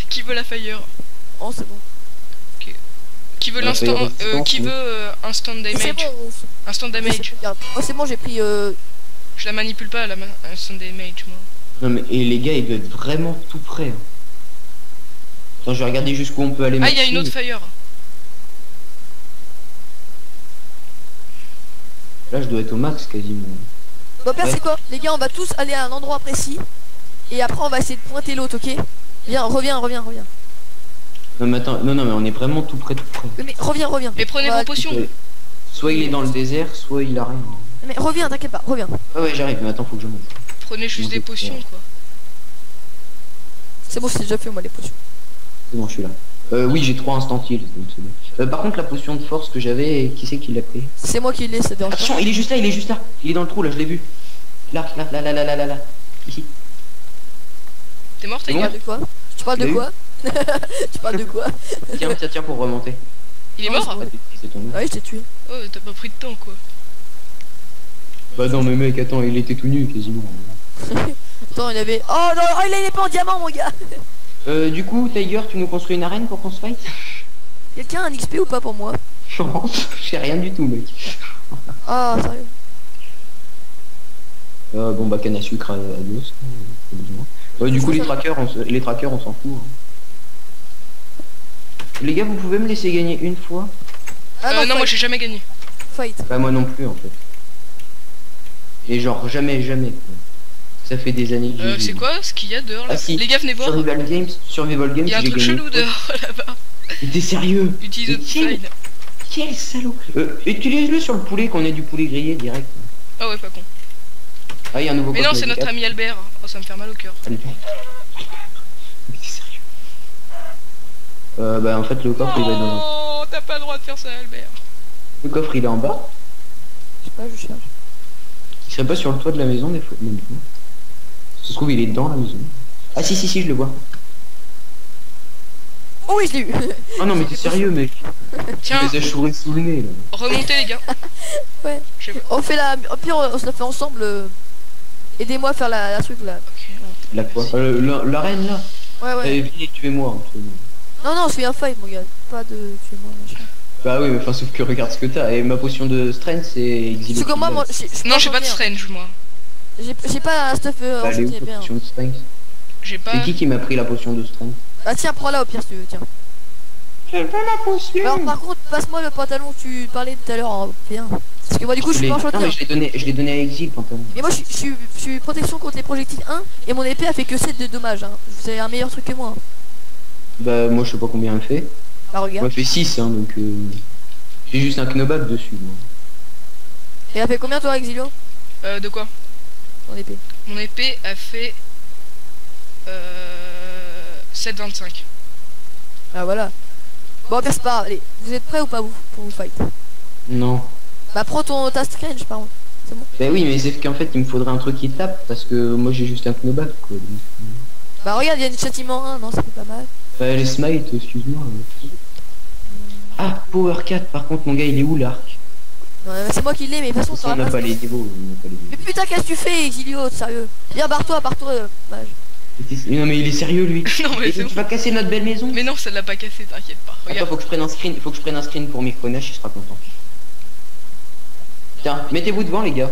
Qui veut la fire? Oh, c'est bon. Qui veut l'instant... qui veut instant damage? C'est bon. Instant damage. Regarde. Oh, c'est bon, j'ai pris... Je la manipule pas, la instant damage, moi. Non mais, et les gars, ils doivent être vraiment tout près. Hein. Attends, je vais regarder jusqu'où on peut aller. Ah, il y a une autre fire. Là, je dois être au max quasiment. Bon, père, c'est quoi? Les gars, on va tous aller à un endroit précis. Et après, on va essayer de pointer l'autre, ok? Viens, reviens. Non mais attends, non mais on est vraiment tout près. Mais reviens. Mais prenez vos potions. Soit il est dans le désert, soit il a rien. Mais reviens, t'inquiète pas, reviens. Ouais, j'arrive, mais attends, faut que je monte. Prenez juste des potions, quoi. C'est bon, c'est déjà fait, moi, les potions. C'est bon, je suis là. Oui, j'ai 3 instant heal, donc c'est bon. Par contre, la potion de force que j'avais, qui c'est qui l'a pris? C'est moi qui l'ai, ça dérange pas. Attention, il est juste là. Il est dans le trou, là, je l'ai vu. Là. Ici. T'es mort, C'est Tiger? bon De quoi? Tu parles de quoi? Tu parles de quoi? Tiens pour remonter. Il est mort? C'est tombé. Ah oui, je t'ai tué. Oh, t'as pas pris de temps, quoi. Bah non, mais mec, attends, il était tout nu quasiment. Attends, il avait... Oh non, oh, il a une épée en diamant, mon gars. Du coup, Tiger, tu nous construis une arène pour qu'on se fight? Quelqu'un a un XP ou pas pour moi? Non, j'ai rien du tout, mec. Ah, sérieux? Bon bah canne à sucre à dos. Du coup les trackers on s'en fout. Hein. Les gars, vous pouvez me laisser gagner une fois? Ah non, moi j'ai jamais gagné. Fight. Bah moi non plus en fait. Et genre jamais quoi. Ça fait des années que j'ai C'est quoi ce qu'il y a dehors là? Ah, si. Les gars, venez voir. Survival Games, Il y a un j'ai truc gagné. chelou dehors là-bas. T'es sérieux? Utilise Mais le quel- slide. Quel salaud. Utilise-le sur le poulet, qu'on ait du poulet grillé direct. Ah ouais, pas con. Ah, il y a un nouveau Mais coffre non, c'est Magic notre App. ami Albert. Oh, ça me fait mal au cœur. Allez. Mais t'es sérieux? Bah en fait le coffre il va être dans un... Oh, t'as pas le droit de faire ça, Albert. Le coffre il est en bas. Je sais pas, je cherche. Il serait pas sur le toit de la maison des fois. Même fois. Ça se trouve il est dans la maison. Ah si je le vois. Oh oui, je l'ai eu. Ah non mais t'es sérieux mec. Tiens, Tu les as chourés sous le nez là. remontez les gars. Ouais. Je sais pas. On fait la... Au pire, on se la fait ensemble. Aidez-moi à faire la truc là. Ok, bon. La quoi L'arène là. Ouais, ouais. Allez viens tuez-moi. Non, non, c'est un fight, mon gars. Pas de tuer-moi, machin. Bah oui mais enfin sauf que regarde ce que t'as. Et ma potion de strength c'est exilé. Parce que moi, Non, j'ai pas de strange, moi. J'ai pas un stuff Bah, elle est où, enchanté, ta bien. potion de strength? J'ai pas. C'est qui m'a pris la potion de strength? Bah tiens, prends-la au pire si tu veux, tiens. J'ai pas la potion. Alors par contre, passe-moi le pantalon que tu parlais tout à l'heure en bien. Parce que moi du coup, je suis pas enchanté. Non mais hein. je l'ai donné à Exil pantalon. Et moi, je suis protection contre les projectiles 1 et mon épée a fait que 7 de dommages. Hein. Vous avez un meilleur truc que moi. Hein. Bah moi je sais pas combien elle fait. Bah regarde. Moi elle fait 6 hein donc j'ai juste un knobback dessus moi. Et elle a fait combien toi, Exilio? De quoi? Ton épée. Mon épée a fait 7,25. Ah voilà. Bon, au pire, c'est pas grave. Allez, vous êtes prêts ou pas vous pour vous fight? Non. Bah prends ta strange par contre. C'est bon. Bah oui mais c'est qu'en fait il me faudrait un truc qui tape parce que moi j'ai juste un knobback quoi. Donc, Bah regarde, il y a une châtiment 1, non, ça fait pas mal. Bah les smite excuse-moi. Ah Power 4 par contre mon gars il est où l'arc? Non, c'est moi qui l'ai, mais de toute façon, On ça n'a va pas les niveaux. Mais putain, qu'est-ce que tu fais, Exilio, sérieux? Viens, barre-toi, mage. Non mais il est sérieux lui. Non, mais Et c'est tu bon. vas casser notre belle maison. Mais non, ça l'a pas cassé, t'inquiète pas. Attends, Regarde. faut que je prenne un screen pour Micronash, il sera content. Tiens, mettez-vous devant les gars,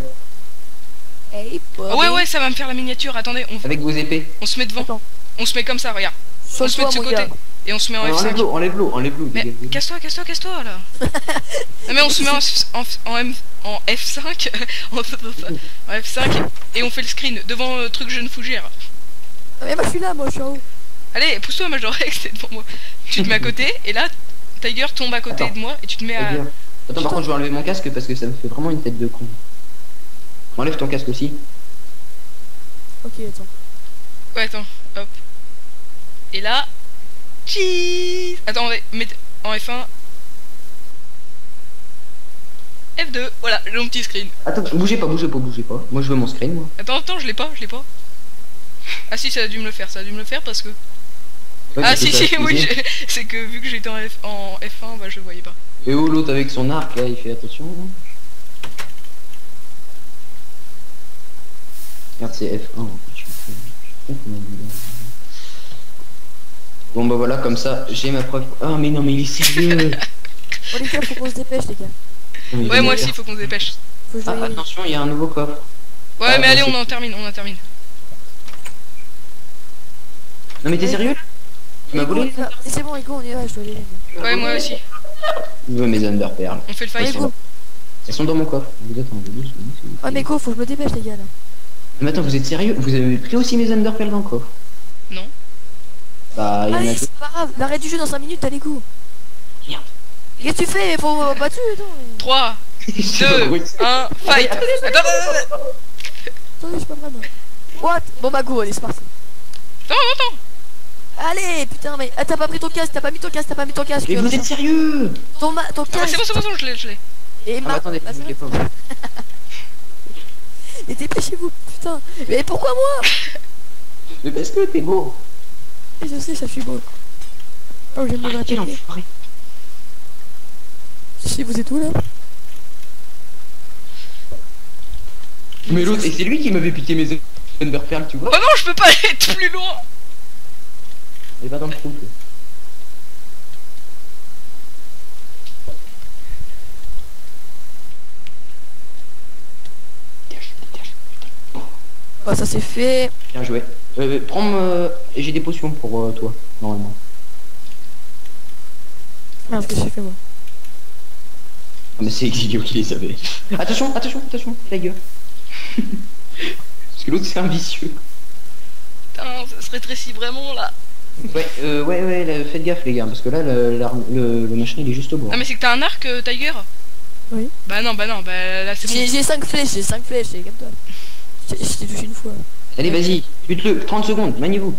Hey, Ah ouais, ça va me faire la miniature. Attendez, avec vos épées. on se met devant. Attends. On se met comme ça, regarde. On se met Sauve-toi, de ce mon côté. gars. Et on se met en F5. Enlève-l'eau, Mais dégagez. casse-toi là. Non mais on se met en F5 en F5 et on fait le screen devant truc jeune fougère. Ah, mais moi, je suis là, moi, je suis en haut. Allez, pousse-toi Majorex, t'es devant moi. Tu te mets à côté et là Tiger tombe à côté Attends. de moi et tu te mets à... Attends, par contre, je vais enlever mon casque parce que ça me fait vraiment une tête de con. Enlève ton casque aussi. Ok, attends. Ouais, attends, hop. Et là... Cheese. Attends, mets en F1. F2, voilà, j'ai mon petit screen. Attends, bougez pas. Moi, je veux mon screen, moi. Attends, je l'ai pas. Ah si, ça a dû me le faire parce que... Ouais, Ah parce que si, t'as oui, accusé. c'est que vu que j'étais en F1, bah je voyais pas. Et où l'autre avec son arc, là, il fait attention. Regarde, c'est F1, en fait. Je suis con comme un boudin. Bon, bah voilà, comme ça, j'ai ma preuve. Ah, mais non, mais il est sérieux. Oh, les gars, faut qu'on se dépêche, les gars. Non, mais Ouais, il moi est- aussi, il faut qu'on se dépêche. Faut que je Ah, aille- attention, il y a un nouveau coffre. Ouais, Ah, mais allez, bon, on en termine. Non, mais t'es sérieux là? Tu m'as Ego, volé? on y va. C'est bon, Ego, on y va, je dois y aller. Ouais, moi aussi. Je veux mes underperles. On fait le Ils fight. sont là. Elles sont dans mon coffre. Vous êtes en deux secondes, s'il vous plaît. Ah, mais Ego, faut que je me dépêche, les gars, là. Mais attends, vous êtes sérieux? Vous avez pris aussi mes underperles dans le coffre? Non. Bah, il y en a Allez, deux. c'est pas grave, l'arrêt du jeu dans 5 minutes, allez, go. Merde. Qu'est-ce que tu fais? Faut pas tuer, attends. 3, 2, 1, fight. Attends. Attendez, je suis pas prêt, moi. What? Bon, bah, go, allez, c'est parti. Attends. Allez, putain, mais. Ah, t'as pas pris ton casque, t'as pas mis ton casque. Mais vous êtes sérieux? Ton Ah, bah, casque. c'est bon, je l'ai. Et Ah, bah, attendez, bah, je l'ai pas. Et dépêchez-vous, putain. Mais pourquoi moi? Mais parce que t'es beau. Et je sais, ça, je suis beau. Oh, j'aime me Ah, quel répéter. enfoiré. Si vous êtes où, là? Mais l'autre, et c'est lui qui m'avait piqué mes underperles, tu vois? Oh non, je peux pas aller plus loin. Il va dans le trou. toi. Dégage. Bah, ça c'est fait. Bien joué. Prends, j'ai des potions pour toi, normalement. Merde, qu'est-ce que j'ai fait, moi? Ah, mais c'est Exilio qui les avait. Attention, la gueule. que l'autre c'est un vicieux. Putain, ça se rétrécit vraiment là. Ouais, faites gaffe les gars, parce que là le machin il est juste au bout. Ah mais c'est que t'as un arc, Tiger? Oui. Bah non, bah là c'est bon. J'ai 5 flèches, et comme toi. Je t'ai touché une fois. Allez, vas-y, bute-le, 30 secondes, maniez-vous.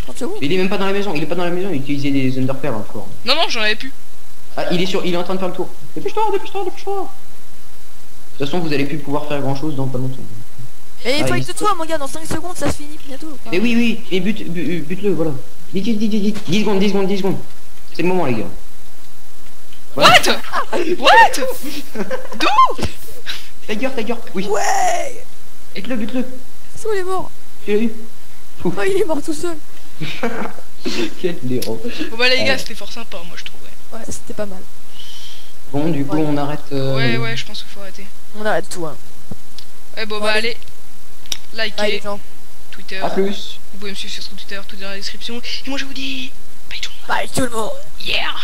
30 secondes. Il est même pas dans la maison, il est pas dans la maison, il utilisait des underpairs dans le floor. Non, j'en avais plus. Ah, il est en train de faire le tour. Dépêche-toi. De toute façon, vous allez plus pouvoir faire grand chose dans pas longtemps. Et il faut que toi, mon gars, dans 5 secondes, ça se finit bientôt. Et oui, et bute-le, voilà. 10 secondes. C'est le moment, les gars. Voilà. What D'où Tiger, oui. Ouais. Bute-le. C'est où il est mort? Tu l'as eu? Oh, il est mort tout seul. Quel héros. Bon bah les gars, c'était fort sympa, moi je trouvais. Ouais, c'était pas mal. Bon, du coup, on arrête... Ouais, je pense qu'il faut arrêter. On arrête tout, hein. Ouais, bon bah allez. Likez. Allez, gens. Twitter. A plus. Vous pouvez me suivre sur Twitter, tout est dans la description. Et moi je vous dis... Bye tout le monde. Bye tout le monde. Yeah.